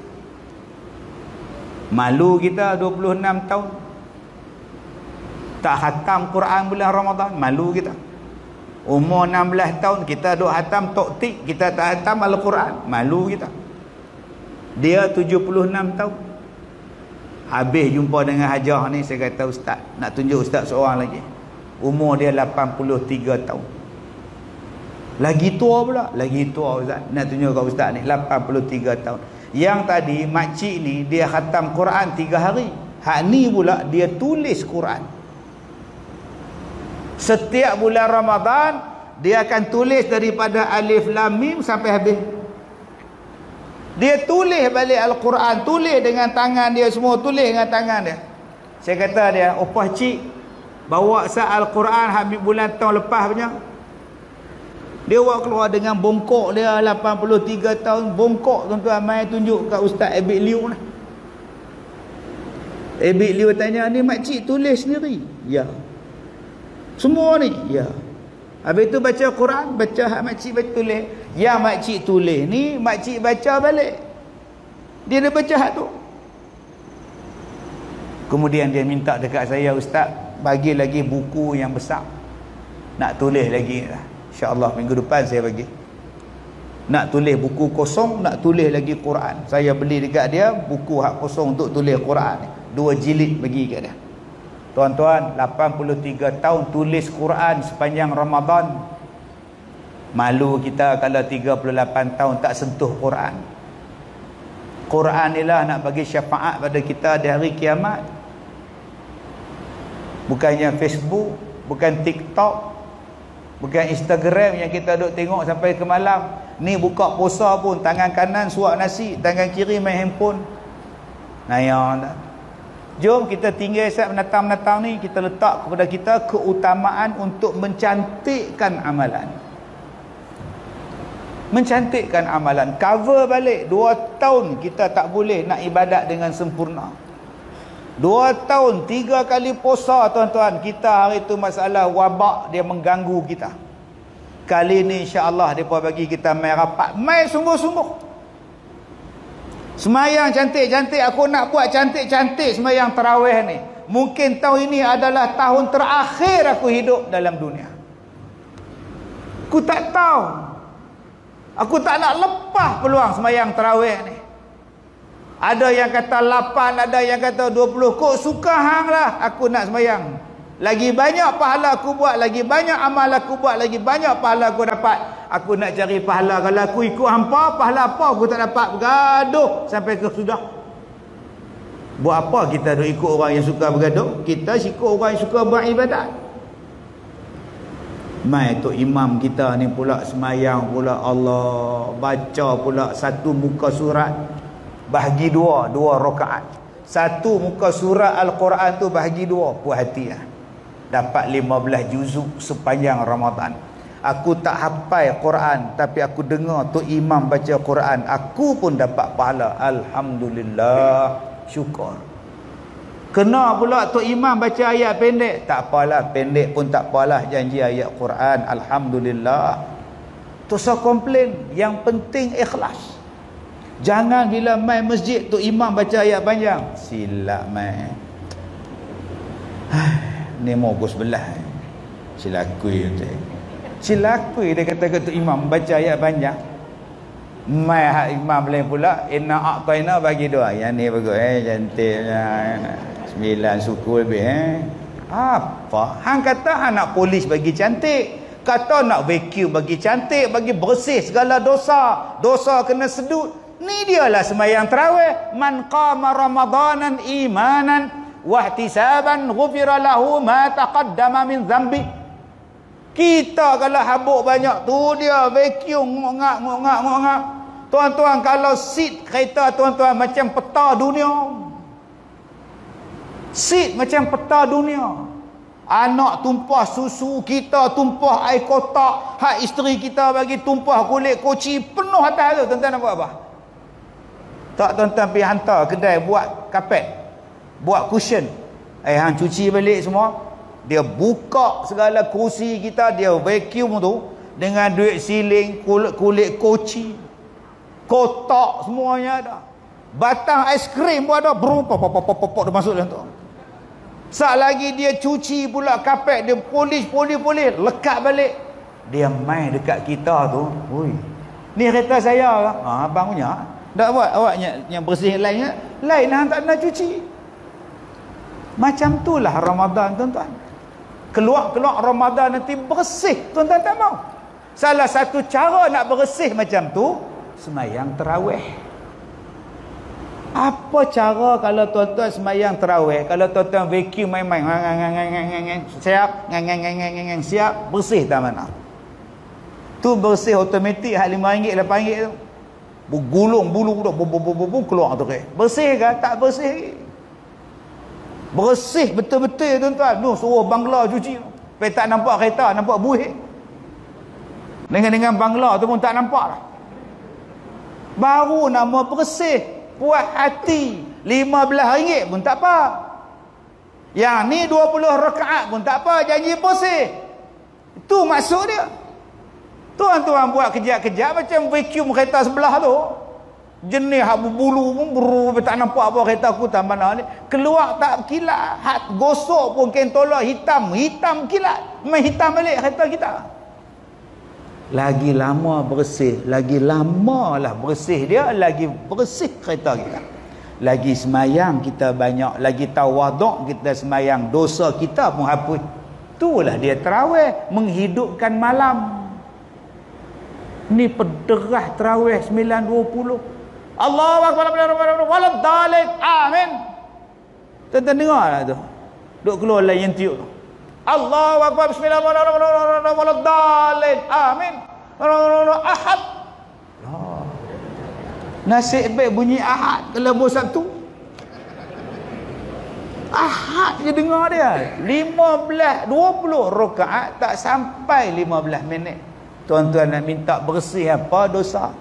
Malu kita 26 tahun tak khatam Quran bulan Ramadan, malu kita. Umur 16 tahun kita duk khatam toktik, kita tak khatam Al-Quran, malu kita. Dia 76 tahun. Habis jumpa dengan hajah ni, saya kata ustaz, nak tunjuk ustaz seorang lagi. Umur dia 83 tahun. Lagi tua pula, lagi tua ustaz. Nak tunjuk kat ustaz ni 83 tahun. Yang tadi makcik ni dia khatam Quran 3 hari. Hak ni pula dia tulis Quran. Setiap bulan Ramadan dia akan tulis daripada alif lam mim sampai habis. Dia tulis balik Al-Quran, tulis dengan tangan dia semua, tulis dengan tangan dia. Saya kata dia, opah cik bawa sah Al-Quran habis bulan tahun lepas punya. Dia bawa keluar dengan bongkok dia 83 tahun, bongkok tuan-tuan, mai tunjuk kat Ustaz Ebik Liu lah. Ebik Liu tanya, ni makcik tulis sendiri? Ya. Semua ni? Ya. Habis tu baca Quran, baca hak makcik baca tulis. Yang makcik tulis ni, makcik baca balik. Dia dah baca hak tu. Kemudian dia minta dekat saya, ustaz, bagi lagi buku yang besar. Nak tulis lagi lah. InsyaAllah minggu depan saya bagi. Nak tulis buku kosong, nak tulis lagi Quran. Saya beli dekat dia buku hak kosong untuk tulis Quran. 2 jilid bagi kat dia. Tuan-tuan, 83 tahun tulis Quran sepanjang Ramadan. Malu kita kalau 38 tahun tak sentuh Quran. Quran inilah nak bagi syafaat pada kita di hari kiamat. Bukannya Facebook, bukan TikTok, bukan Instagram yang kita duk tengok sampai ke malam. Ni buka puasa pun tangan kanan suap nasi, tangan kiri main handphone. Nayang tak? Jom kita tinggal saat menatang-menatang ni, kita letak kepada kita keutamaan untuk mencantikkan amalan. Mencantikkan amalan. Cover balik 2 tahun kita tak boleh nak ibadat dengan sempurna. 2 tahun 3 kali puasa tuan-tuan, kita hari tu masalah wabak dia mengganggu kita. Kali ni insya-Allah depa bagi kita mai rapat, mai sungguh-sungguh. Semayang cantik-cantik, aku nak buat cantik-cantik semayang tarawih ni. Mungkin tahun ini adalah tahun terakhir aku hidup dalam dunia. Aku tak tahu. Aku tak nak lepas peluang semayang tarawih ni. Ada yang kata 8, ada yang kata 20. Kok suka hang lah aku nak semayang. Lagi banyak pahala aku buat, lagi banyak amal aku buat, lagi banyak pahala aku dapat. Aku nak cari pahala. Kalau aku ikut hampa, pahala apa aku tak dapat. Bergaduh sampai ke sudah. Buat apa kita duk ikut orang yang suka bergaduh? Kita ikut orang yang suka beribadat. Mai tu imam kita ni pula semayang pula, Allah, baca pula satu muka surat bahagi 2 rakaat. Satu muka surat Al-Quran tu bahagi 2, puas hati lah. Dapat 15 juzuk sepanjang Ramadan. Aku tak hafal Quran, tapi aku dengar tu imam baca Quran, aku pun dapat pahala. Alhamdulillah, syukur. Kena pula tu imam baca ayat pendek, tak apalah, pendek pun tak apalah, janji ayat Quran, alhamdulillah. Tak usah komplain. Yang penting ikhlas. Jangan bila main masjid tu imam baca ayat panjang. Silap main. Ni mogos belah. Silakui tu. Silakui dia kata ketua imam baca ayat panjang. Mai hak imam lain pula inna a'taina bagi doa. Yang ni bagus cantiknya. 9 suku lebih Apa? Hang kata anak polis bagi cantik. Kata nak vacuum bagi cantik, bagi bersih segala dosa. Dosa kena sedut. Ni dialah sembahyang tarawih. Man qama ramadanan imanan wahtisaban ghufira lahu ma taqaddama min dhanbi. Kita kalau habuk banyak tu dia vacuum ngok-ngak. Tuan-tuan kalau seat kereta tuan-tuan macam peta dunia. Seat macam peta dunia. Anak tumpah susu, kita tumpah air kotak, hak isteri kita bagi tumpah kulit koci, penuh atas tu. Tuan-tuan nak buat apa? Tak, tuan-tuan pergi hantar kedai buat kapet, buat cushion. Hang cuci balik semua. Dia buka segala kursi kita, dia vacuum tu dengan duit siling, kulit koci, kotak semuanya ada. Batang aiskrim pun ada, pop dia masuk dalam tu. Sat lagi dia cuci pula kapet, dia polis, lekat balik. Dia main dekat kita tu. Oi. Ni kereta saya ke? Abang punya. Tak buat awaknya yang bersih lainnya. Lain hang tak nak cuci. Macam itulah Ramadan, tuan-tuan. Keluar Ramadan nanti bersih, tuan-tuan tak mau. Salah satu cara nak bersih macam tu, sembahyang tarawih. Apa cara kalau tuan-tuan sembahyang tarawih, kalau tuan-tuan vacuum main-main, siap, siap, bersih tak mana? Tu bersih automatik hak RM5, RM8 tu. Bergulung bulu tu, keluar tu ke. Bersih ke? Tak bersih. Bersih betul-betul tuan-tuan. Tu suruh bangla cuci. Supaya tak nampak kereta, nampak buih. Dengan bangla tu pun tak nampak lah. Baru nama bersih. Puas hati. RM15 pun tak apa. Yang ni 20 rakaat pun tak apa. Janji bersih. Itu maksud dia. Tuan-tuan buat kejap-kejap macam vacuum kereta sebelah tu. Jenis hak berbulu pun tak nampak apa kereta aku tak mana ni. Keluar tak kilat. Hak gosok pun kentolak hitam kilat. Main hitam balik kereta kita. Lagi lama bersih, lagi lama lah bersih dia, lagi bersih kereta kita. Lagi semayang kita banyak, lagi tawaduk kita semayang, dosa kita pun hapus. Itulah dia tarawih, menghidupkan malam. Ni pederah tarawih 9.20. Allahu akbar waladdallin. Amin. Tuan-tuan dengar lah tu. Duk keluar lah yang tiup tu. Allahu akbar bismillahirrahmanirrahim waladdallin. Amin. Ahad. Nasib baik bunyi ahad kalau bos Sabtu. Ahad je dengar dia. 20 rakaat tak sampai 15 minit. Tuan-tuan nak minta bersih apa dosa?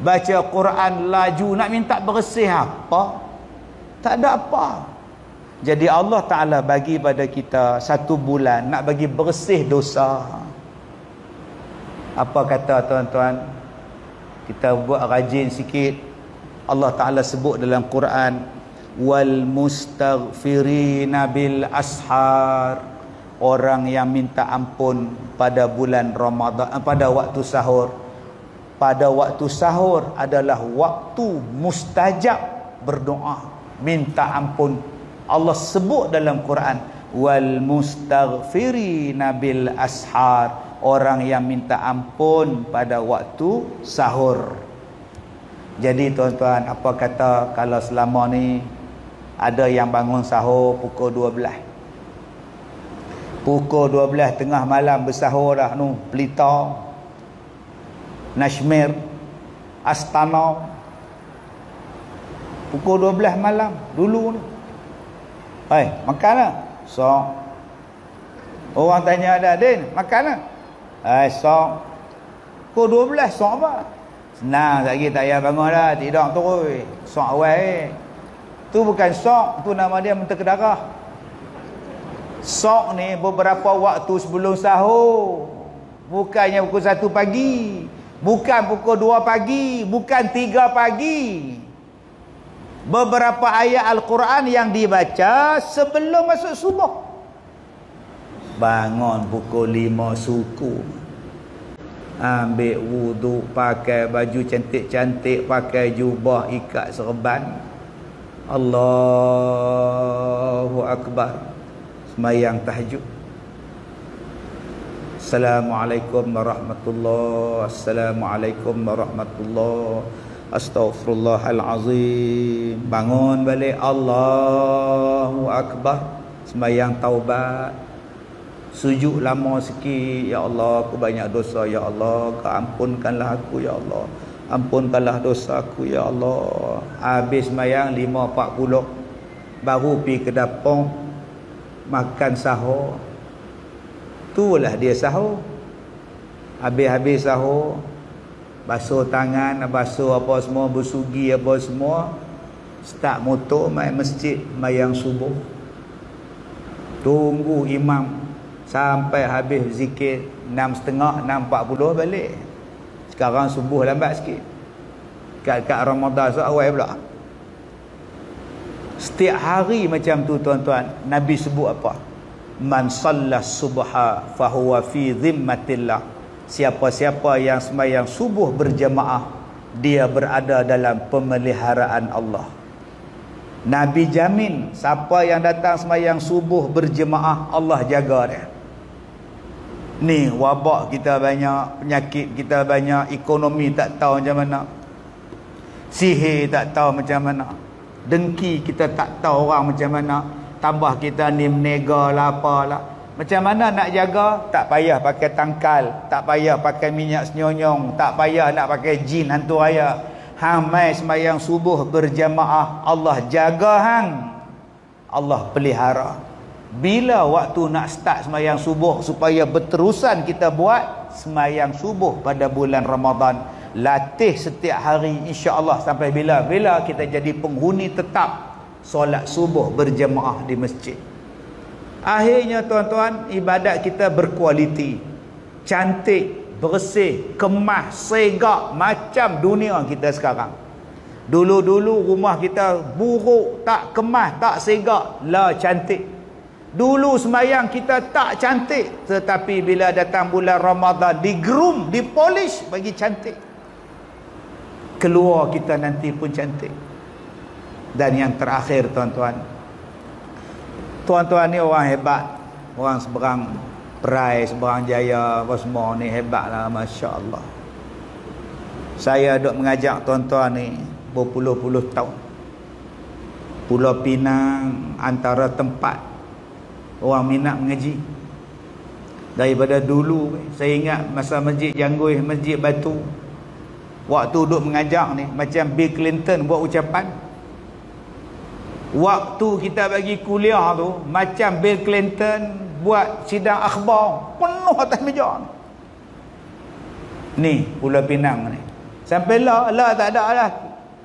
Baca Quran laju nak minta bersih apa? Tak ada apa. Jadi Allah Ta'ala bagi pada kita 1 bulan nak bagi bersih dosa. Apa kata tuan-tuan? Kita buat rajin sikit. Allah Ta'ala sebut dalam Quran, wal mustaghfirina bil ashar. Orang yang minta ampun pada bulan Ramadan, pada waktu sahur. Pada waktu sahur adalah waktu mustajab berdoa, minta ampun. Allah sebut dalam Quran, wal mustaghfirina bil ashar. Orang yang minta ampun pada waktu sahur. Jadi tuan-tuan, apa kata kalau selama ni ada yang bangun sahur pukul 12. Pukul 12 tengah malam bersahur dah nu, Pelita, Nashmir, Astana. Pukul 12 malam dulu ni. Hai, makan lah. Sok. Orang tanya ada, Din, makan lah. Hai, sok. Pukul 12, sok apa? Senang, lagi tak payah bangun dah. Tidak terus. Sok awal tu bukan sok, tu nama dia mentera darah. Sok ni beberapa waktu sebelum sahur. Bukannya pukul 1 pagi, bukan pukul 2 pagi, bukan 3 pagi. Beberapa ayat Al-Quran yang dibaca sebelum masuk subuh. Bangun pukul 5 suku, ambil wuduk, pakai baju cantik-cantik, pakai jubah, ikat serban, Allahu Akbar, sembahyang tahajud. Assalamualaikum warahmatullahi, Assalamualaikum warahmatullahi, Astaghfirullahalazim. Bangun balik, Allahu Akbar, sembahyang taubat. Sujud lama sikit, ya Allah aku banyak dosa, ya Allah ampunkanlah aku, ya Allah ampunkanlah dosa aku, ya Allah. Habis sembahyang 5.40 baru pergi ke dapur makan sahur. Itulah dia sahur. Habis-habis sahur, basuh tangan, basuh apa semua, bersugi apa semua, start motor mai masjid sembahyang subuh. Tunggu imam sampai habis zikir 6.30, 6.40 balik. Sekarang subuh lambat sikit. Kat Ramadan awal pula. Setiap hari macam tu tuan-tuan. Nabi sebut apa? Man sallas subha fahuwa fi zimmatillah. Siapa-siapa yang sembahyang subuh berjemaah, dia berada dalam pemeliharaan Allah. Nabi jamin siapa yang datang sembahyang subuh berjemaah, Allah jaga dia. Ni wabak kita banyak, penyakit kita banyak, ekonomi tak tahu macam mana, sihir tak tahu macam mana, dengki kita tak tahu orang macam mana, tambah kita ni menega lah apalah. Macam mana nak jaga? Tak payah pakai tangkal, tak payah pakai minyak senyonyong, tak payah nak pakai jin hantu raya. Hang mai sembahyang subuh berjamaah, Allah jaga hang, Allah pelihara. Bila waktu nak start sembahyang subuh supaya berterusan kita buat sembahyang subuh pada bulan Ramadan. Latih setiap hari insya-Allah sampai bila kita jadi penghuni tetap solat subuh berjemaah di masjid. Akhirnya tuan-tuan, ibadat kita berkualiti, cantik, bersih, kemas, segak macam dunia kita sekarang. Dulu-dulu rumah kita buruk, tak kemas, tak segak, lah cantik. Dulu sembahyang kita tak cantik, tetapi bila datang bulan Ramadan digroom, dipolish bagi cantik. Keluar kita nanti pun cantik. Dan yang terakhir tuan-tuan, tuan-tuan ni orang hebat, orang seberang Perai, seberang Jaya, apa semua ni hebatlah, masya-Allah. Saya duk mengajak tuan-tuan ni berpuluh-puluh tahun. Pulau Pinang antara tempat orang minat mengaji. Daripada dulu saya ingat masa Masjid Jangguih, Masjid Batu, waktu duk mengajak ni macam Bill Clinton buat ucapan. Waktu kita bagi kuliah tu macam Bill Clinton buat sidang akhbar, penuh atas meja ni Pulau Pinang ni. Sampai lah tak ada lah,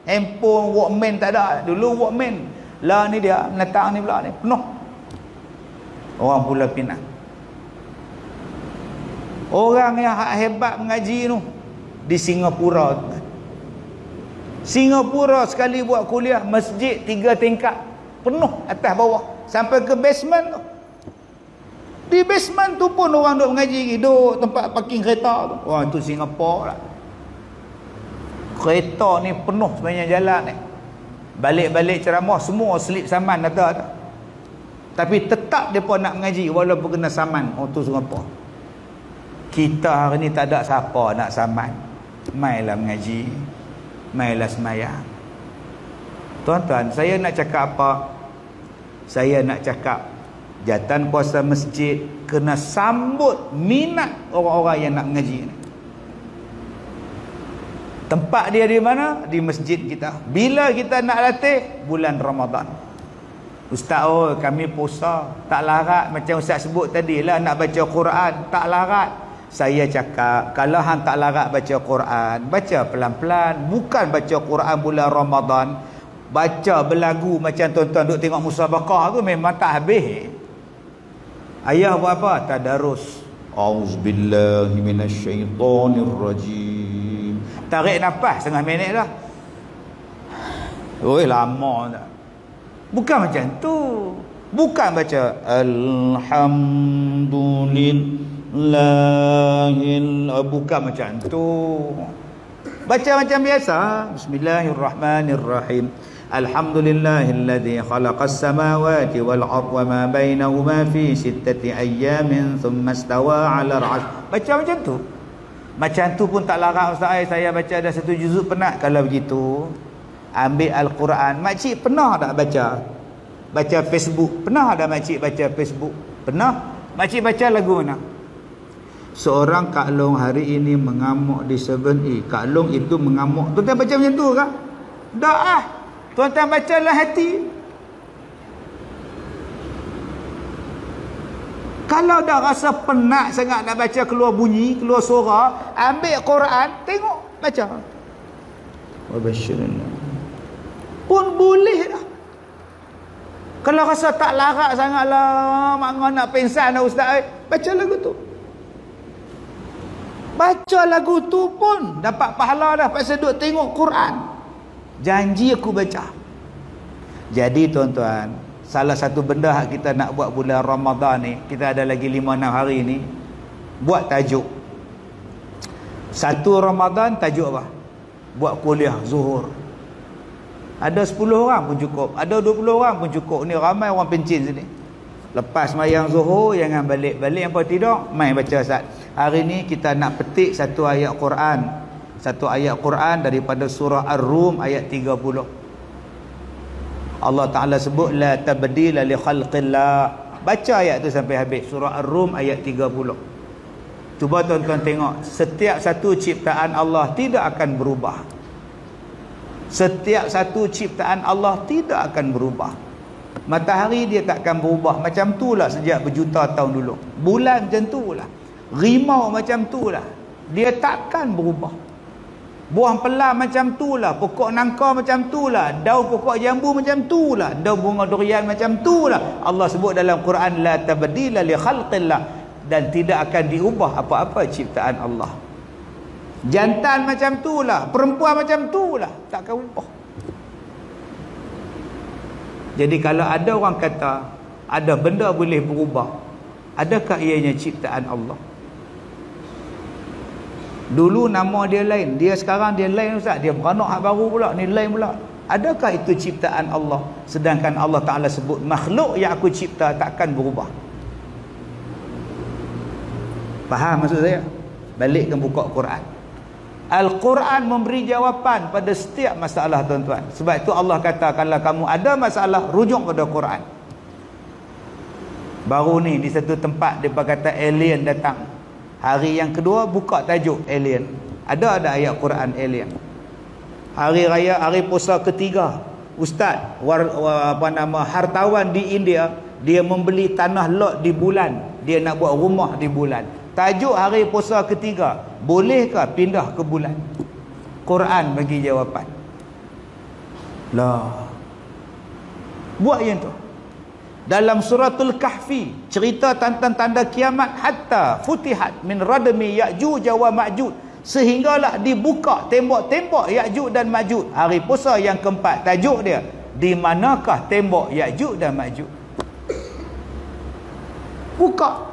handphone, Walkman tak ada. Dulu Walkman, lah ni dia menatang ni pula ni penuh orang Pulau Pinang. Orang yang hebat mengaji tu di Singapura. Singapura sekali buat kuliah, masjid 3 tingkat, penuh atas bawah sampai ke basement tu. Di basement tu pun orang duk mengaji, duk tempat parking kereta tu. Wah, tu Singapura lah. Kereta ni penuh sepanjang jalan ni. Balik-balik ceramah semua slip saman ada. Tapi tetap mereka nak mengaji walaupun kena saman. Oh tu Singapura. Kita hari ni tak ada siapa nak saman. Mailah mengaji, mailah sembahyang. Tuan-tuan, saya nak cakap apa? Saya nak cakap jatan kuasa masjid kena sambut minat orang-orang yang nak mengaji ni. Tempat dia di mana? Di masjid kita. Bila kita nak latih? Bulan Ramadan. Ustaz, oh kami puasa, tak larat macam Ustaz sebut tadi lah, nak baca Quran, tak larat. Saya cakap, kalau hang tak larat baca Quran, baca pelan-pelan. Bukan baca Quran bulan Ramadan, baca berlagu macam tuan-tuan duk tengok musabaqah tu memang tak habis. Ayah buat apa? Tadarus. Auzubillahi minasyaitonirrajim. Tarik nafas setengah minit dah. Oi, lama tak. Bukan macam tu. Bukan baca alhamdulillahil, bukan macam tu. Baca macam biasa. Bismillahirrahmanirrahim. Alhamdulillahilladzi khalaqas samawati wal ardha wa ma bainahuma fi sittati ayyamin thumma istawa 'ala al-'arsy. Baca macam tu. Macam tu pun tak larat ustaz. Saya baca ada satu juzuk penat. Kalau begitu, ambil Al-Quran. Makcik pernah tak baca Facebook? Pernah tak makcik baca Facebook? Pernah? Makcik baca lagu mana? Seorang Kak Long hari ini mengamuk di 7E. Kak Long itu mengamuk. Tuan-tuan baca macam tu kah? Tak ah. Tuan-tuan baca dalam hati. Kalau dah rasa penat sangat nak baca, keluar bunyi, keluar suara, ambil Quran, tengok, baca. Wabashirna. Pun boleh dah. Kalau rasa tak larat sangatlah, mak nak pingsan dah ustaz, baca lagu tu. Baca lagu tu pun dapat pahala dah pasal duk tengok Quran. Janji aku baca. Jadi tuan-tuan, salah satu benda yang kita nak buat bulan Ramadan ni, kita ada lagi 5-6 hari ni, buat tajuk. Satu Ramadan tajuk apa? Buat kuliah zuhur. Ada 10 orang pun cukup, ada 20 orang pun cukup. Ni ramai orang pencin sini. Lepas mayang zuhur, jangan balik-balik apa tidak, mai baca Ustaz. Hari ni kita nak petik satu ayat Quran. Satu ayat Quran daripada surah Ar-Rum ayat 30. Allah Ta'ala sebut la tabdila li khalqillah. Baca ayat tu sampai habis, surah Ar-Rum ayat 30. Cuba tuan-tuan tengok, setiap satu ciptaan Allah tidak akan berubah. Setiap satu ciptaan Allah tidak akan berubah. Matahari dia takkan berubah, macam itulah sejak berjuta tahun dulu. Bulan macam itulah, rimau macam itulah, dia takkan berubah. Buah pelam macam itulah, pokok nangka macam itulah, daun pokok jambu macam itulah, daun bunga durian macam itulah. Allah sebut dalam Quran la tabdila li khalqillah, dan tidak akan diubah apa-apa ciptaan Allah. Jantan macam itulah, perempuan macam itulah, takkan ubah. Jadi kalau ada orang kata ada benda boleh berubah, adakah ianya ciptaan Allah? Dulu nama dia lain, dia sekarang dia lain ustaz, dia beranak hak baru pula, ni lain pula. Adakah itu ciptaan Allah? Sedangkan Allah Ta'ala sebut makhluk yang aku cipta takkan berubah. Faham maksud saya? Balikkan buka Quran. Al-Quran memberi jawapan pada setiap masalah tuan-tuan. Sebab itu Allah kata kalau kamu ada masalah, rujuk pada Quran. Baru ni di satu tempat dia kata alien datang. Hari yang kedua buka tajuk alien. Ada ayat Quran alien. Hari raya, hari puasa ketiga, ustaz hartawan di India, dia membeli tanah lot di bulan, dia nak buat rumah di bulan. Tajuk hari puasa ketiga, bolehkah pindah ke bulan? Quran bagi jawapan. Lah, buat yang tu. Dalam suratul Kahfi cerita tentang tanda kiamat, hatta futihat min radmi Ya'juj wa Ma'juj, sehinggalah dibuka tembok-tembok Ya'juj dan Ma'juj. Hari puasa yang keempat, tajuk dia di manakah tembok Ya'juj dan Ma'juj? Buka.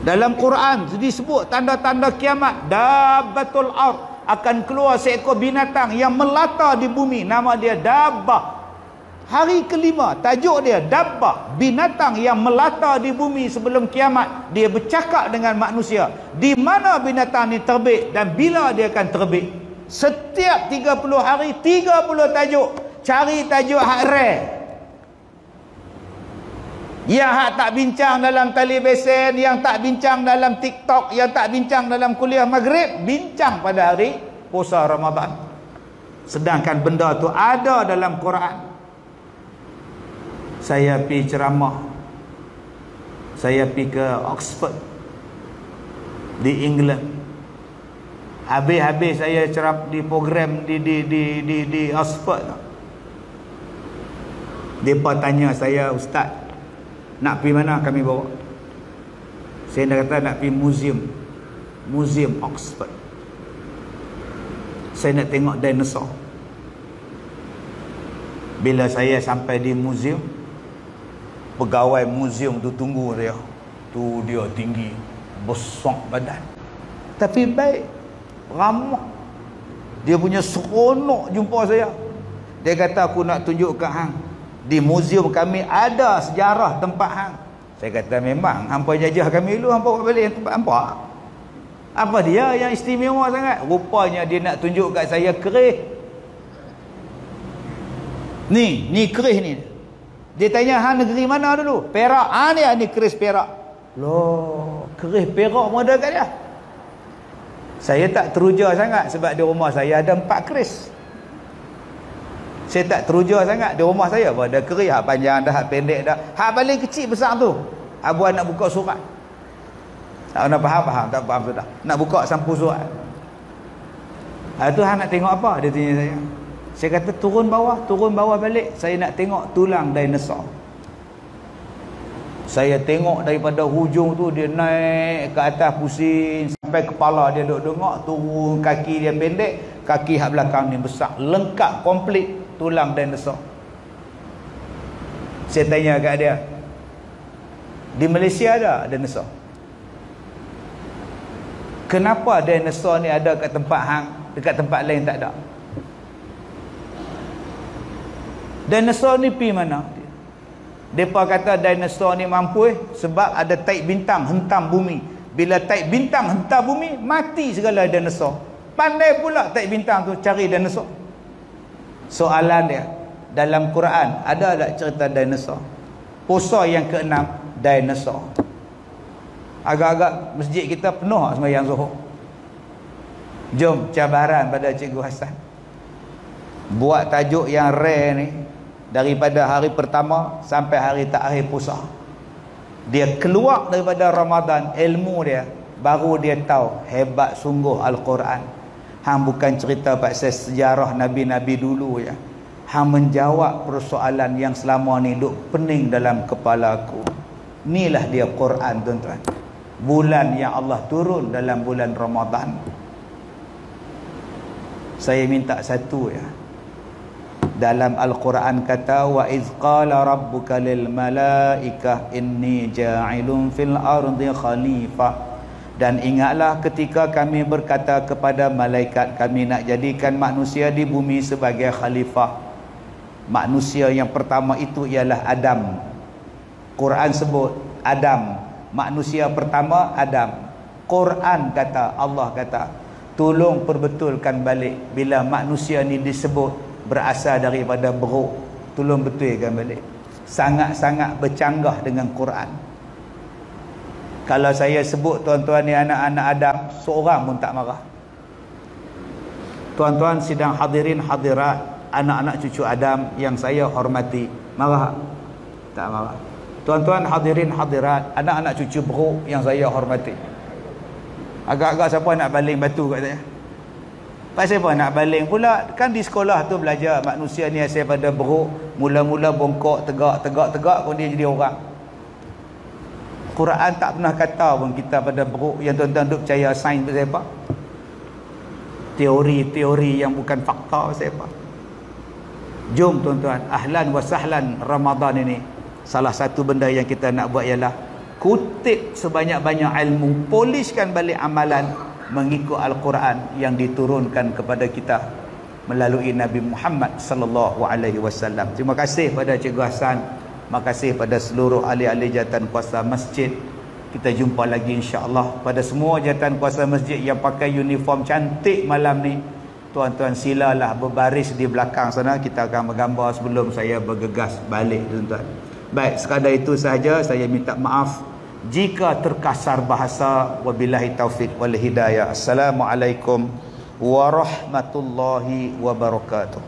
Dalam Quran disebut tanda-tanda kiamat, dabbatul ard, akan keluar seekor binatang yang melata di bumi, nama dia dabbah. Hari kelima, tajuk dia dabbah, binatang yang melata di bumi sebelum kiamat. Dia bercakap dengan manusia, di mana binatang ni terbit dan bila dia akan terbit. Setiap 30 hari 30 tajuk. Cari tajuk hak rare, yang hak tak bincang dalam televisen, yang tak bincang dalam TikTok, yang tak bincang dalam kuliah maghrib, bincang pada hari puasa Ramadan. Sedangkan benda tu ada dalam Quran. Saya pergi ceramah, saya pergi ke Oxford di England. Habis-habis saya ceramah di program di Oxford. Mereka tanya saya, ustaz, nak pergi mana kami bawa? Saya nak kata nak pergi museum Oxford. Saya nak tengok dinosaur. Bila saya sampai di museum, pegawai museum tu tunggu dia. Tu dia tinggi, besar badan, tapi baik, ramah. Dia punya seronok jumpa saya. Dia kata, aku nak tunjuk kat hang, di museum kami ada sejarah tempat hang. Saya kata, memang hampa jajah kami dulu, hampa buat balik tempat hampa. Apa dia yang istimewa sangat? Rupanya dia nak tunjuk kat saya kerih. Ni kerih ni. Dia tanya, hang negeri mana dulu? Perak. Ni keris Perak. Loh, keris Perak pun ada kat dia. Saya tak teruja sangat sebab di rumah saya ada 4 keris. Saya tak teruja sangat. Di rumah saya pun ada keris. Hak panjang dah, hak pendek dah. Hak paling kecil besar tu, abuan nak buka surat. Tak nak faham, tak faham sudah. Nak buka sampul surat. Tu hang nak tengok apa? Dia tanya saya. Saya kata turun bawah balik. Saya nak tengok tulang dinosaur. Saya tengok daripada hujung tu, dia naik ke atas pusing sampai kepala dia duk dengok, turun kaki dia pendek, kaki hak belakang ni besar, lengkap komplit tulang dinosaur. Saya tanya kat dia, di Malaysia ada dinosaur? Kenapa dinosaur ni ada kat tempat hang, dekat tempat lain tak ada? Dinosaur ni pi mana? Depa kata dinosaur ni mampu sebab ada taik bintang hentam bumi. Bila taik bintang hentam bumi, mati segala dinosaur. Pandai pula taik bintang tu cari dinosaur. Soalan dia, dalam Quran ada tak cerita dinosaur? Puasa yang ke-6, dinosaur. Agak-agak masjid kita penuh sembahyang Zuhur. Jom cabaran pada Cikgu Hassan, buat tajuk yang rare ni, daripada hari pertama sampai hari terakhir puasa. Dia keluar daripada Ramadan, ilmu dia baru dia tahu hebat sungguh Al-Quran. Hang bukan cerita pasal sejarah Nabi-Nabi dulu ya. Hang menjawab persoalan yang selama ni duk pening dalam kepala aku. Inilah dia Quran, tuan-tuan. Bulan yang Allah turun dalam bulan Ramadan. Saya minta satu ya. Dalam Al-Quran kata, wa iz qala rabbuka lil malaikah inni ja'ilun fil ardi khalifah. Dan ingatlah ketika kami berkata kepada malaikat, kami nak jadikan manusia di bumi sebagai khalifah. Manusia yang pertama itu ialah Adam. Quran sebut Adam, manusia pertama Adam. Quran kata, Allah kata, tolong perbetulkan balik bila manusia ni disebut berasal daripada beruk. Tolong betulkan balik. Sangat-sangat bercanggah dengan Quran. Kalau saya sebut tuan-tuan ni anak-anak Adam, seorang pun tak marah. Tuan-tuan sidang hadirin hadirat, anak-anak cucu Adam yang saya hormati, marah? Tak marah. Tuan-tuan hadirin hadirat, anak-anak cucu beruk yang saya hormati, agak-agak siapa nak baling batu kat saya? Pasal apa nak baling pula? Kan di sekolah tu belajar manusia ni asal pada beruk, mula-mula bongkok, tegak, kemudian jadi orang. Quran tak pernah kata pun kita pada beruk. Yang tuan-tuan duk percaya sains pasal apa? Teori-teori yang bukan fakta pasal apa? Jom tuan-tuan, ahlan wa sahlan Ramadan ini. Salah satu benda yang kita nak buat ialah kutip sebanyak-banyak ilmu, poliskan balik amalan mengikut Al-Quran yang diturunkan kepada kita melalui Nabi Muhammad sallallahu alaihi wasallam. Terima kasih pada Cikgu Hassan, terima kasih pada seluruh ahli-ahli jawatan kuasa masjid. Kita jumpa lagi insya-Allah. Pada semua jawatan kuasa masjid yang pakai uniform cantik malam ni, tuan-tuan silalah berbaris di belakang sana, kita akan bergambar sebelum saya bergegas balik, tuan-tuan. Baik, sekadar itu sahaja. Saya minta maaf jika terkasar bahasa. Wabillahi taufik wal hidayah. Assalamualaikum warahmatullahi wabarakatuh.